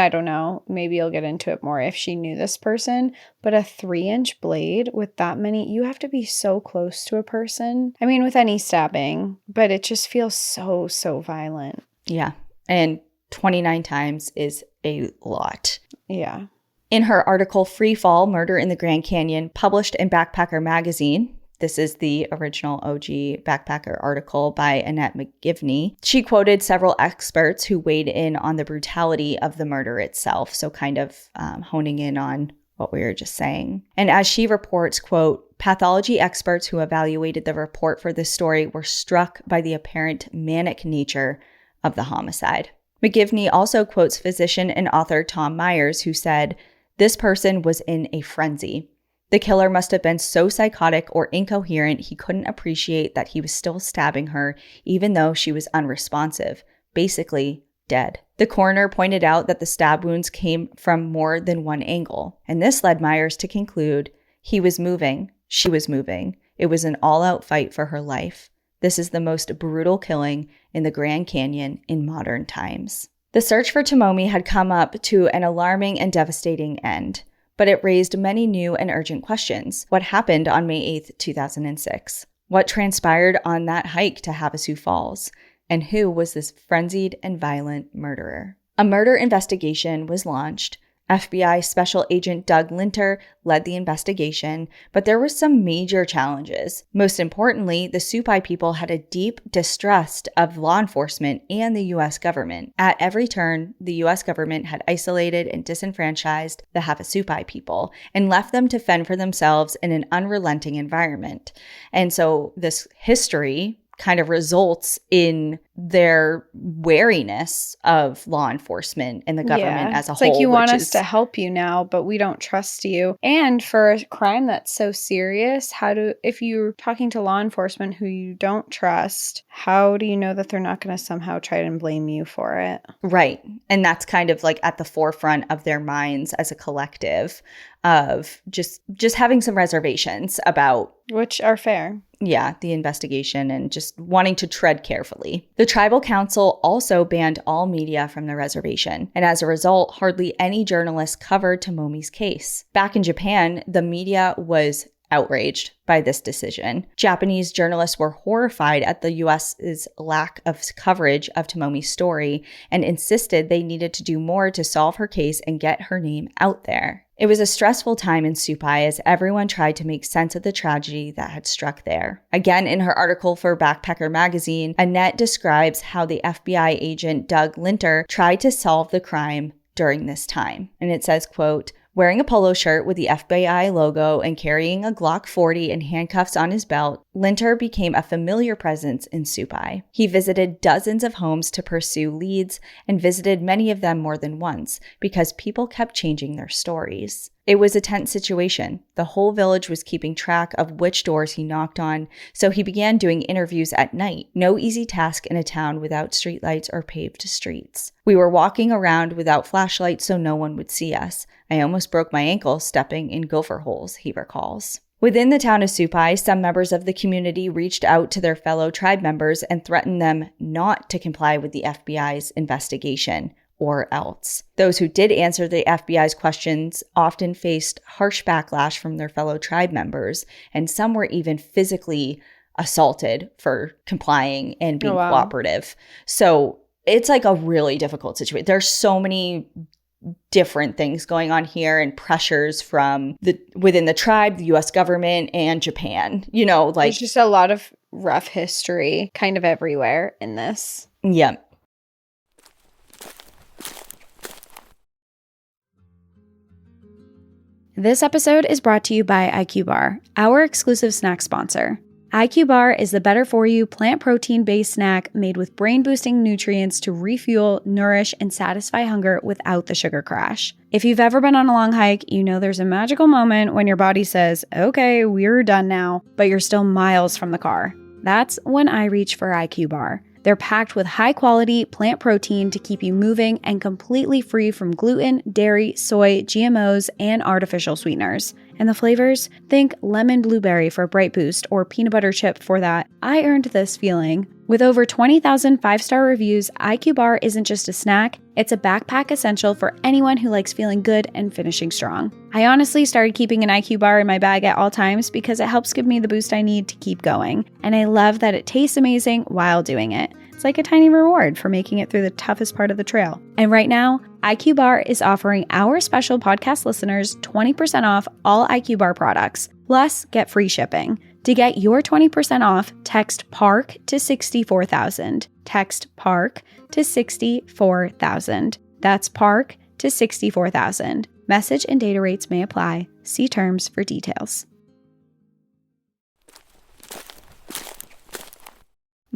don't know, maybe you'll get into it more if she knew this person, but a 3-inch blade with that many, you have to be so close to a person. I mean, with any stabbing, but it just feels so, so violent. Yeah. And 29 times is a lot. Yeah. In her article, Free Fall, Murder in the Grand Canyon, published in Backpacker Magazine, this is the original OG Backpacker article by Annette McGivney. She quoted several experts who weighed in on the brutality of the murder itself, so kind of honing in on what we were just saying. And as she reports, quote, pathology experts who evaluated the report for this story were struck by the apparent manic nature of the homicide. McGivney also quotes physician and author Tom Myers, who said, "This person was in a frenzy. The killer must have been so psychotic or incoherent he couldn't appreciate that he was still stabbing her, even though she was unresponsive, basically dead." The coroner pointed out that the stab wounds came from more than one angle, and this led Myers to conclude he was moving, she was moving. It was an all-out fight for her life. This is the most brutal killing in the Grand Canyon in modern times. The search for Tomomi had come up to an alarming and devastating end, but it raised many new and urgent questions. What happened on May 8th, 2006? What transpired on that hike to Havasu Falls? And who was this frenzied and violent murderer? A murder investigation was launched. FBI Special Agent Doug Linter led the investigation, but there were some major challenges. Most importantly, the Supai people had a deep distrust of law enforcement and the U.S. government. At every turn, the U.S. government had isolated and disenfranchised the Havasupai people and left them to fend for themselves in an unrelenting environment. And so this history kind of results in their wariness of law enforcement and the government as a whole. It's like you want us to help you now, but we don't trust you. And for a crime that's so serious, if you're talking to law enforcement who you don't trust, how do you know that they're not going to somehow try and blame you for it? Right. And that's kind of like at the forefront of their minds as a collective of just having some reservations about, which are fair. Yeah, the investigation and just wanting to tread carefully. The tribal council also banned all media from the reservation, and as a result, hardly any journalists covered Tomomi's case. Back in Japan, the media was outraged by this decision. Japanese journalists were horrified at the U.S.'s lack of coverage of Tomomi's story and insisted they needed to do more to solve her case and get her name out there. It was a stressful time in Supai as everyone tried to make sense of the tragedy that had struck there. Again, in her article for Backpacker magazine, Annette describes how the FBI agent Doug Linter tried to solve the crime during this time. And it says, quote, "Wearing a polo shirt with the FBI logo and carrying a Glock 40 and handcuffs on his belt, Linter became a familiar presence in Supai. He visited dozens of homes to pursue leads and visited many of them more than once because people kept changing their stories. It was a tense situation. The whole village was keeping track of which doors he knocked on, so he began doing interviews at night. No easy task in a town without streetlights or paved streets. We were walking around without flashlights so no one would see us. I almost broke my ankle stepping in gopher holes," he recalls. Within the town of Supai, some members of the community reached out to their fellow tribe members and threatened them not to comply with the FBI's investigation, or else. Those who did answer the FBI's questions often faced harsh backlash from their fellow tribe members, and some were even physically assaulted for complying and being cooperative. So it's like a really difficult situation. There's so many different things going on here and pressures from within the tribe, the U.S. government, and Japan. There's just a lot of rough history kind of everywhere in this. Yeah. This episode is brought to you by IQ Bar, our exclusive snack sponsor. IQ Bar is the better-for-you plant protein-based snack made with brain-boosting nutrients to refuel, nourish, and satisfy hunger without the sugar crash. If you've ever been on a long hike, you know there's a magical moment when your body says, okay, we're done now, but you're still miles from the car. That's when I reach for IQ Bar. They're packed with high-quality plant protein to keep you moving and completely free from gluten, dairy, soy, GMOs, and artificial sweeteners. And the flavors? Think lemon blueberry for a bright boost or peanut butter chip for that I earned this feeling. With over 20,000 5-star reviews, IQ Bar isn't just a snack, it's a backpack essential for anyone who likes feeling good and finishing strong. I honestly started keeping an IQ Bar in my bag at all times because it helps give me the boost I need to keep going. And I love that it tastes amazing while doing it. It's like a tiny reward for making it through the toughest part of the trail. And right now, IQ Bar is offering our special podcast listeners 20% off all IQ Bar products, plus get free shipping. To get your 20% off, text PARK to 64,000. Text PARK to 64,000. That's PARK to 64,000. Message and data rates may apply. See terms for details.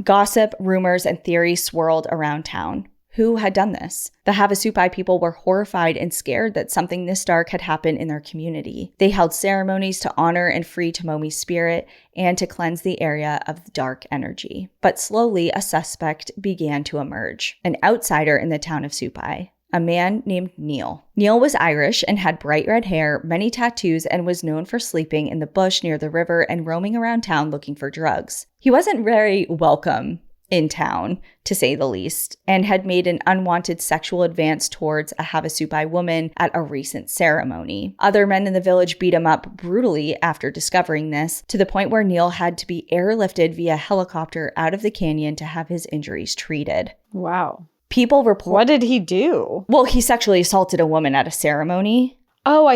Gossip, rumors, and theories swirled around town. Who had done this? The Havasupai people were horrified and scared that something this dark had happened in their community. They held ceremonies to honor and free Tomomi's spirit and to cleanse the area of dark energy. But slowly, a suspect began to emerge, an outsider in the town of Supai. A man named Neil. Neil was Irish and had bright red hair, many tattoos, and was known for sleeping in the bush near the river and roaming around town looking for drugs. He wasn't very welcome in town, to say the least, and had made an unwanted sexual advance towards a Havasupai woman at a recent ceremony. Other men in the village beat him up brutally after discovering this, to the point where Neil had to be airlifted via helicopter out of the canyon to have his injuries treated. Wow. People report— What did he do? Well, he sexually assaulted a woman at a ceremony. Oh,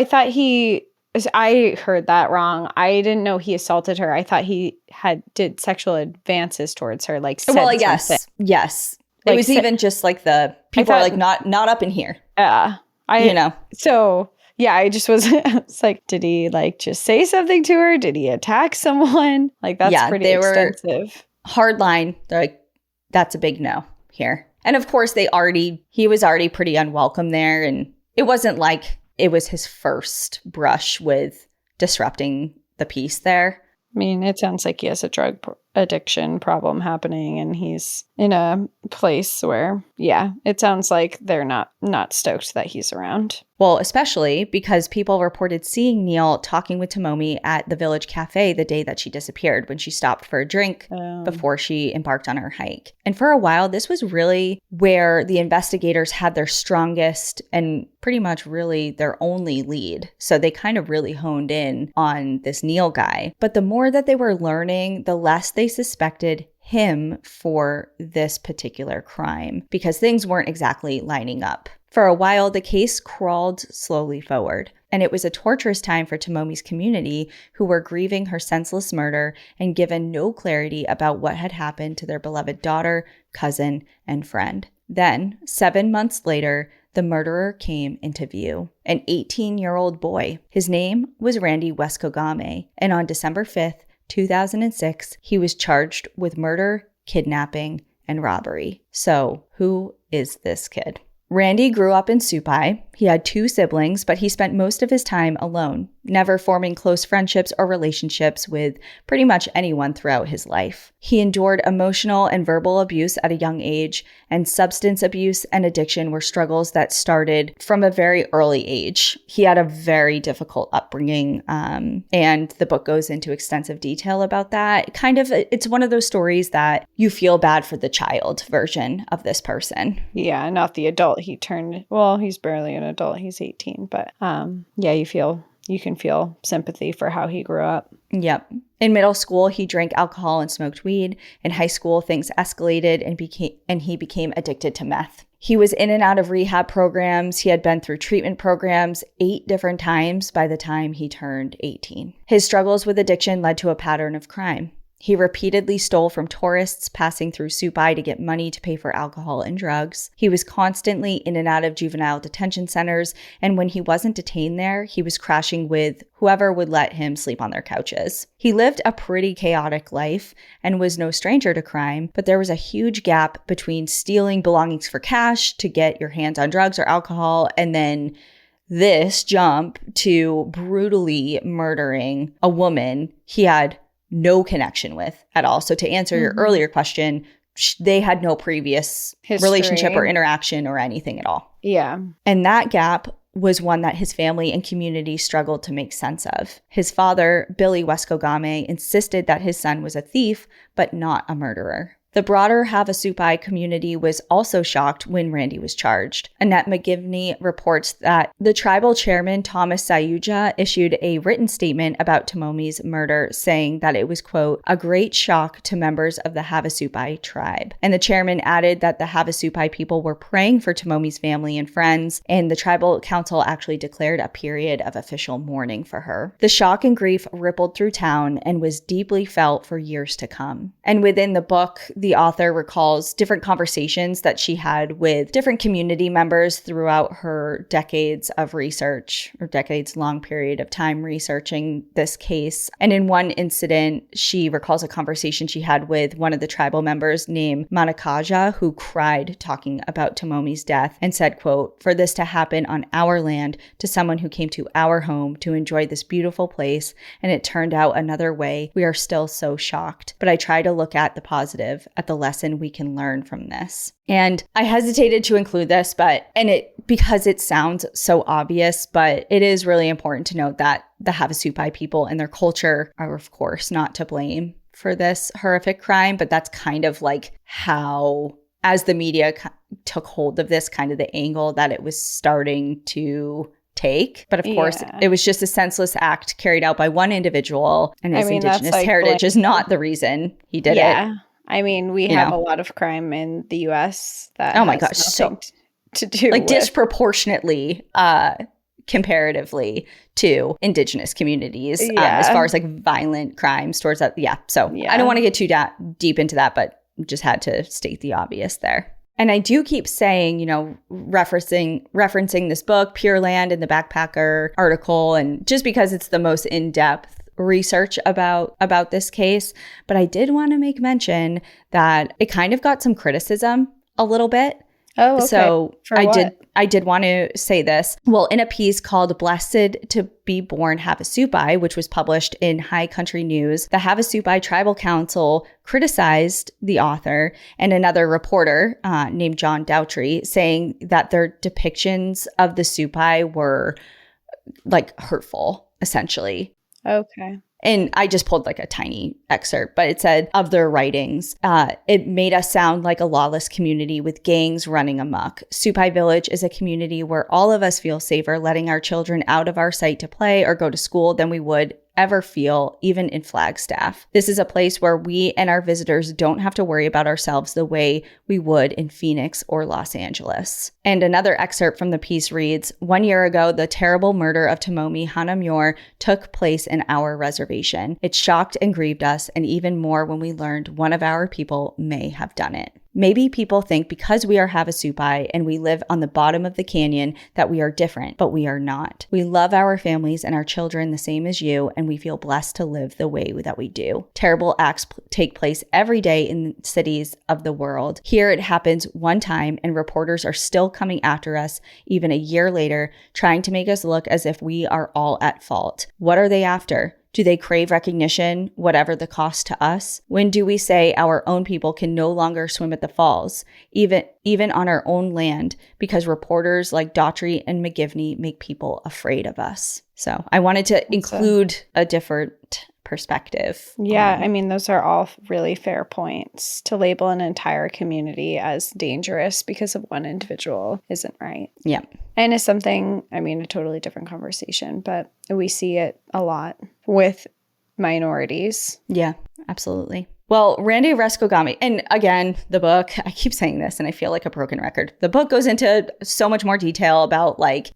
I heard that wrong. I didn't know he assaulted her. I thought he did sexual advances towards her, like said I guess. something. Yes. Like, it was even just like the people are like, not up in here. So yeah, I just was it's like, did he like just say something to her? Did he attack someone? Like that's pretty extensive. Hard line. They're like, that's a big no here. And of course he was already pretty unwelcome there. And it wasn't like it was his first brush with disrupting the peace there. I mean, it sounds like he has a drug addiction problem happening and he's in a place where, yeah, it sounds like they're not stoked that he's around. Well, especially because people reported seeing Neil talking with Tomomi at the village cafe the day that she disappeared when she stopped for a drink before she embarked on her hike. And for a while, this was really where the investigators had their strongest and pretty much really their only lead. So they kind of really honed in on this Neil guy. But the more that they were learning, the less they suspected him for this particular crime because things weren't exactly lining up. For a while, the case crawled slowly forward, and it was a torturous time for Tomomi's community, who were grieving her senseless murder and given no clarity about what had happened to their beloved daughter, cousin, and friend. Then, 7 months later, the murderer came into view, an 18-year-old boy. His name was Randy Weskogame, and on December 5th, 2006, he was charged with murder, kidnapping, and robbery. So, who is this kid? Randy grew up in Supai. He had 2 siblings, but he spent most of his time alone, never forming close friendships or relationships with pretty much anyone throughout his life. He endured emotional and verbal abuse at a young age, and substance abuse and addiction were struggles that started from a very early age. He had a very difficult upbringing, and the book goes into extensive detail about that. It's one of those stories that you feel bad for the child version of this person. Yeah, not the adult he's barely an adult. He's 18, but yeah, you can feel sympathy for how he grew up. Yep. In middle school, he drank alcohol and smoked weed. In high school, things escalated and he became addicted to meth. He was in and out of rehab programs. He had been through treatment programs 8 different times by the time he turned 18. His struggles with addiction led to a pattern of crime. He repeatedly stole from tourists passing through Supai to get money to pay for alcohol and drugs. He was constantly in and out of juvenile detention centers, and when he wasn't detained there, he was crashing with whoever would let him sleep on their couches. He lived a pretty chaotic life and was no stranger to crime, but there was a huge gap between stealing belongings for cash to get your hands on drugs or alcohol, and then this jump to brutally murdering a woman he had no connection with at all. So to answer your earlier question, they had no previous relationship or interaction or anything at all. Yeah. And that gap was one that his family and community struggled to make sense of. His father, Billy Weskogame, insisted that his son was a thief, but not a murderer. The broader Havasupai community was also shocked when Randy was charged. Annette McGivney reports that the tribal chairman, Thomas Sayuja, issued a written statement about Tomomi's murder, saying that it was, quote, a great shock to members of the Havasupai tribe. And the chairman added that the Havasupai people were praying for Tomomi's family and friends, and the tribal council actually declared a period of official mourning for her. The shock and grief rippled through town and was deeply felt for years to come. And within the book, the author recalls different conversations that she had with different community members throughout her decades of research, or decades long period of time researching this case. And in one incident, she recalls a conversation she had with one of the tribal members named Manakaja, who cried talking about Tomomi's death and said, quote, "For this to happen on our land to someone who came to our home to enjoy this beautiful place, and it turned out another way, we are still so shocked. But I try to look at the positive, at the lesson we can learn from this." And I hesitated to include this, because it sounds so obvious, but it is really important to note that the Havasupai people and their culture are, of course, not to blame for this horrific crime, but that's kind of like how, as the media took hold of this, kind of the angle that it was starting to take. But of course, it was just a senseless act carried out by one individual, and his indigenous heritage is not the reason he did it. I mean, we have a lot of crime in the U.S. that oh my gosh, so to do like with disproportionately comparatively to indigenous communities as far as like violent crimes towards that. So I don't want to get too deep into that, but just had to state the obvious there. And I do keep saying, referencing this book, Pure Land, in the Backpacker article, and just because it's the most in-depth research about this case. But I did want to make mention that it kind of got some criticism a little bit. Oh, okay. So I did want to say this. Well, in a piece called "Blessed to be Born Havasupai," which was published in High Country News, the Havasupai Tribal Council criticized the author and another reporter named John Doutry, saying that their depictions of the Supai were like hurtful, essentially. Okay. And I just pulled like a tiny excerpt, but it said, of their writings, it made us sound like a lawless community with gangs running amok. Supai Village is a community where all of us feel safer letting our children out of our sight to play or go to school than we would ever feel, even in Flagstaff. This is a place where we and our visitors don't have to worry about ourselves the way we would in Phoenix or Los Angeles. And another excerpt from the piece reads, "1 year ago, the terrible murder of Tomomi Hanamure took place in our reservation. It shocked and grieved us, and even more when we learned one of our people may have done it. Maybe people think because we are Havasupai and we live on the bottom of the canyon that we are different, but we are not. We love our families and our children the same as you, and we feel blessed to live the way that we do. Terrible acts take place every day in cities of the world. Here it happens one time, and reporters are still coming after us even a year later, trying to make us look as if we are all at fault. What are they after? Do they crave recognition, whatever the cost to us? When do we say our own people can no longer swim at the falls, even on our own land, because reporters like Daughtry and McGivney make people afraid of us?" So I wanted to include a different perspective. Yeah, I mean, those are all really fair points. To label an entire community as dangerous because of one individual isn't right. Yeah. And it's something, I mean, a totally different conversation, but we see it a lot with minorities. Yeah, absolutely. Well, Randy Rescogame, and again, the book, I keep saying this and I feel like a broken record. The book goes into so much more detail about like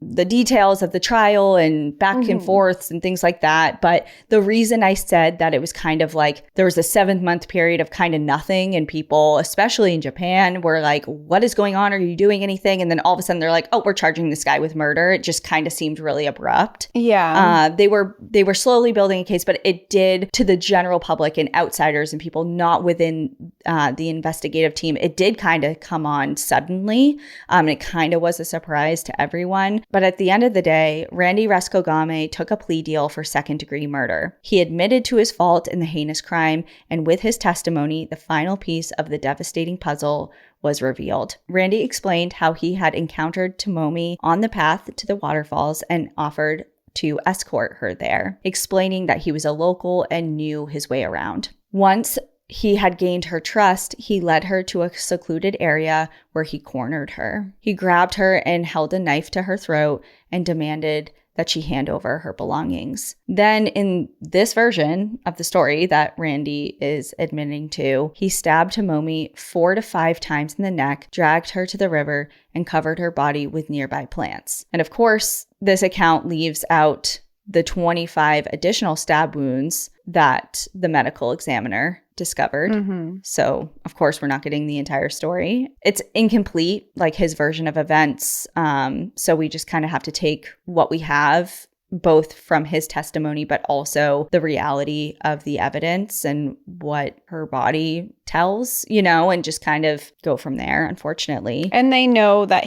the details of the trial and back and forths and things like that. But the reason I said that it was kind of like there was a 7-month period of kind of nothing, and people, especially in Japan, were like, what is going on? Are you doing anything? And then all of a sudden they're like, oh, we're charging this guy with murder. It just kind of seemed really abrupt. Yeah. They were slowly building a case, but it did, to the general public and outsiders and people not within the investigative team, it did kind of come on suddenly. And it kind of was a surprise to everyone. But at the end of the day, Randy Rescogame took a plea deal for second-degree murder. He admitted to his fault in the heinous crime, and with his testimony, the final piece of the devastating puzzle was revealed. Randy explained how he had encountered Tomomi on the path to the waterfalls and offered to escort her there, explaining that he was a local and knew his way around. Once he had gained her trust, he led her to a secluded area where he cornered her. He grabbed her and held a knife to her throat and demanded that she hand over her belongings. Then, in this version of the story that Randy is admitting to, he stabbed Tomomi 4 to 5 times in the neck, dragged her to the river, and covered her body with nearby plants. And of course, this account leaves out the 25 additional stab wounds that the medical examiner discovered. Mm-hmm. So, of course, we're not getting the entire story. It's incomplete, like his version of events. So we just kind of have to take what we have, both from his testimony, but also the reality of the evidence and what her body tells, and just kind of go from there, unfortunately. And they know that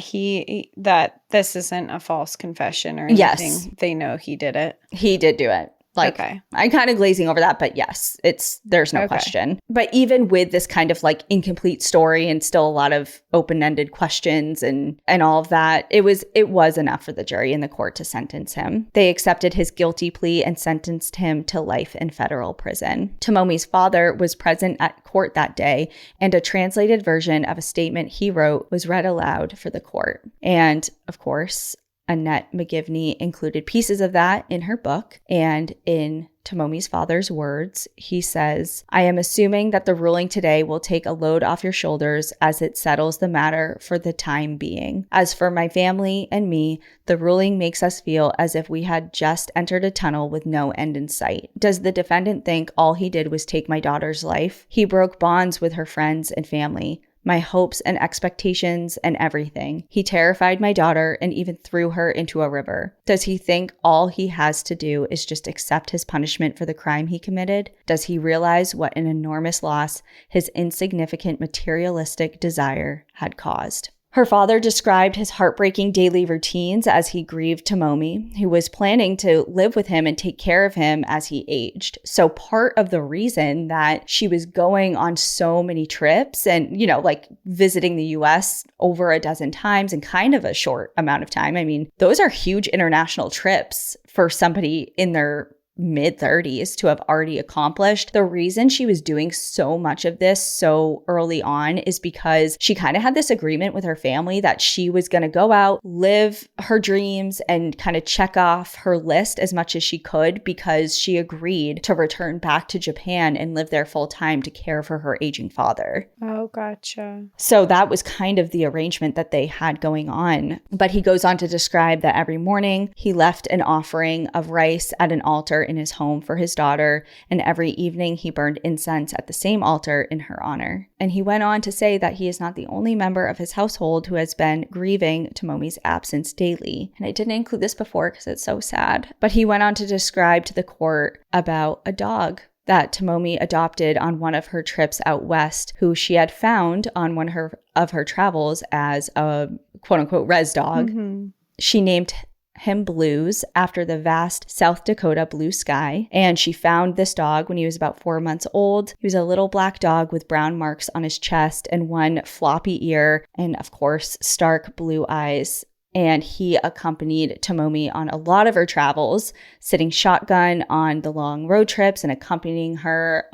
that this isn't a false confession or anything. Yes. They know he did it. He did do it. Like, okay. I'm kind of glazing over that, but yes, there's no question. But even with this kind of like incomplete story and still a lot of open-ended questions and all of that, it was enough for the jury and the court to sentence him. They accepted his guilty plea and sentenced him to life in federal prison. Tomomi's father was present at court that day, and a translated version of a statement he wrote was read aloud for the court. And of course, Annette McGivney included pieces of that in her book. And in Tomomi's father's words, he says, "I am assuming that the ruling today will take a load off your shoulders as it settles the matter for the time being. As for my family and me, the ruling makes us feel as if we had just entered a tunnel with no end in sight. Does the defendant think all he did was take my daughter's life? He broke bonds with her friends and family, my hopes and expectations and everything. He terrified my daughter and even threw her into a river. Does he think all he has to do is just accept his punishment for the crime he committed? Does he realize what an enormous loss his insignificant materialistic desire had caused?" Her father described his heartbreaking daily routines as he grieved Tomomi, who was planning to live with him and take care of him as he aged. So part of the reason that she was going on so many trips and, like visiting the US over a dozen times in kind of a short amount of time. I mean, those are huge international trips for somebody in their mid-30s to have already accomplished. The reason she was doing so much of this so early on is because she kind of had this agreement with her family that she was going to go out, live her dreams, and kind of check off her list as much as she could, because she agreed to return back to Japan and live there full time to care for her aging father. Oh, gotcha. So that was kind of the arrangement that they had going on. But he goes on to describe that every morning he left an offering of rice at an altar in his home for his daughter, and every evening he burned incense at the same altar in her honor. And he went on to say that he is not the only member of his household who has been grieving Tomomi's absence daily. And I didn't include this before because it's so sad. But he went on to describe to the court about a dog that Tomomi adopted on one of her trips out west, who she had found on one of her travels as a quote-unquote res dog. Mm-hmm. She named him Blues after the vast South Dakota blue sky. And she found this dog when he was about 4 months old. He was a little black dog with brown marks on his chest and one floppy ear and, of course, stark blue eyes. And he accompanied Tomomi on a lot of her travels, sitting shotgun on the long road trips and accompanying her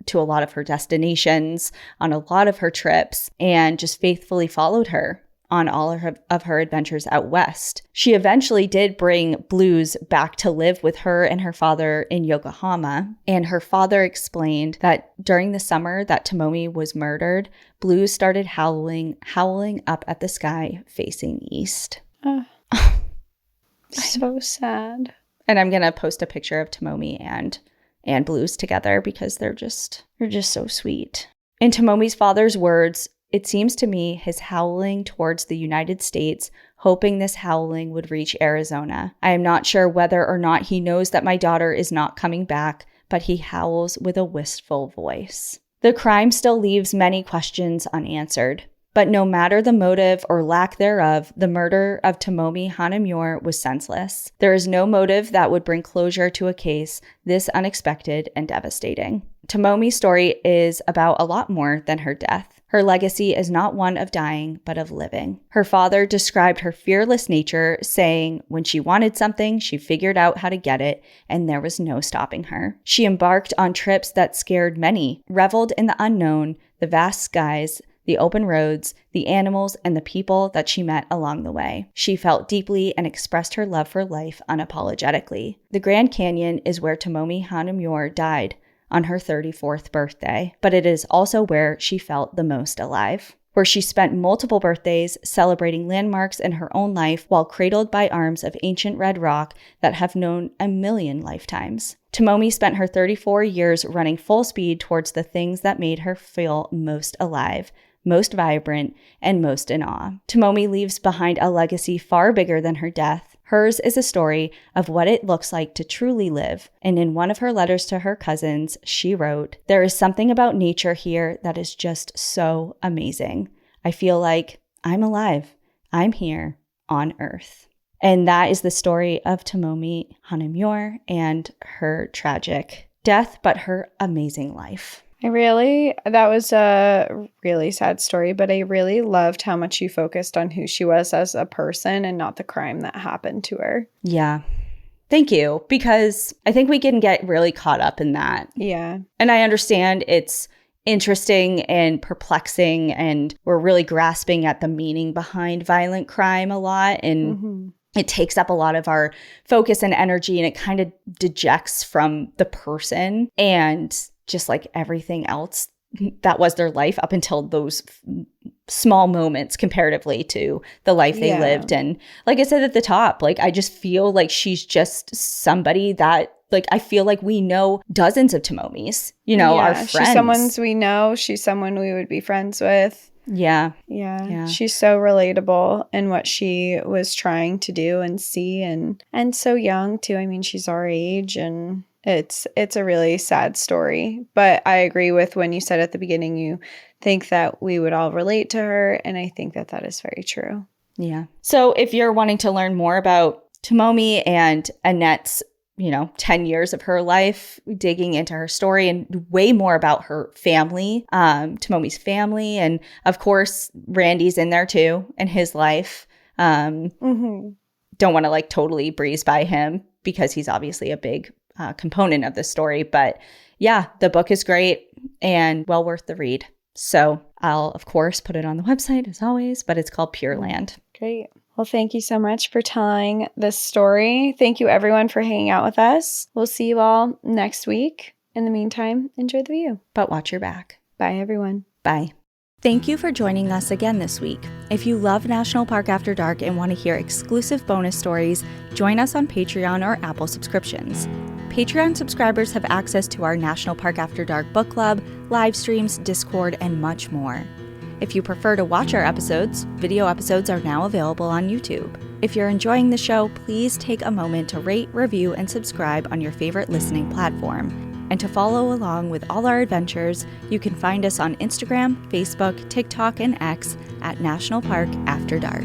to a lot of her destinations, on a lot of her trips, and just faithfully followed her on all of her adventures out west. She eventually did bring Blues back to live with her and her father in Yokohama, and her father explained that during the summer that Tomomi was murdered, Blues started howling up at the sky facing east. So sad. And I'm going to post a picture of Tomomi and Blues together because they're just so sweet. In Tomomi's father's words, "It seems to me his howling towards the United States, hoping this howling would reach Arizona. I am not sure whether or not he knows that my daughter is not coming back, but he howls with a wistful voice." The crime still leaves many questions unanswered. But no matter the motive or lack thereof, the murder of Tomomi Hanamure was senseless. There is no motive that would bring closure to a case this unexpected and devastating. Tomomi's story is about a lot more than her death. Her legacy is not one of dying, but of living. Her father described her fearless nature, saying when she wanted something, she figured out how to get it, and there was no stopping her. She embarked on trips that scared many, reveled in the unknown, the vast skies, the open roads, the animals, and the people that she met along the way. She felt deeply and expressed her love for life unapologetically. The Grand Canyon is where Tomomi Hanamure died on her 34th birthday, but it is also where she felt the most alive, where she spent multiple birthdays celebrating landmarks in her own life while cradled by arms of ancient red rock that have known a million lifetimes. Tomomi spent her 34 years running full speed towards the things that made her feel most alive, most vibrant, and most in awe. Tomomi leaves behind a legacy far bigger than her death. Hers is a story of what it looks like to truly live. And in one of her letters to her cousins, she wrote, "There is something about nature here that is just so amazing. I feel like I'm alive. I'm here on Earth." And that is the story of Tomomi Hanamure and her tragic death, but her amazing life. That was a really sad story, but I really loved how much you focused on who she was as a person and not the crime that happened to her. Yeah. Thank you. Because I think we can get really caught up in that. Yeah. And I understand it's interesting and perplexing, and we're really grasping at the meaning behind violent crime a lot. And it takes up a lot of our focus and energy, and it kind of dejects from the person and just like everything else that was their life up until those small moments comparatively to the life they lived. And like I said at the top, like I just feel like she's just somebody that, like, I feel like we know dozens of Tomomis, our friends. She's someone we know. She's someone we would be friends with. Yeah. She's so relatable in what she was trying to do and see, and so young too. I mean, she's our age, and it's a really sad story. But I agree with when you said at the beginning you think that we would all relate to her, and I think that is very true. Yeah. So if you're wanting to learn more about Tomomi and Annette's 10 years of her life, digging into her story and way more about her family, Tomomi's family. And of course, Randy's in there too, and his life. Don't want to like totally breeze by him because he's obviously a big component of the story. But yeah, the book is great and well worth the read. So I'll, of course, put it on the website as always, but it's called Pure Land. Great. Well, thank you so much for telling this story. Thank you, everyone, for hanging out with us. We'll see you all next week. In the meantime, enjoy the view. But watch your back. Bye, everyone. Bye. Thank you for joining us again this week. If you love National Park After Dark and want to hear exclusive bonus stories, join us on Patreon or Apple subscriptions. Patreon subscribers have access to our National Park After Dark book club, live streams, Discord, and much more. If you prefer to watch our episodes, video episodes are now available on YouTube. If you're enjoying the show, please take a moment to rate, review, and subscribe on your favorite listening platform. And to follow along with all our adventures, you can find us on Instagram, Facebook, TikTok, and X at National Park After Dark.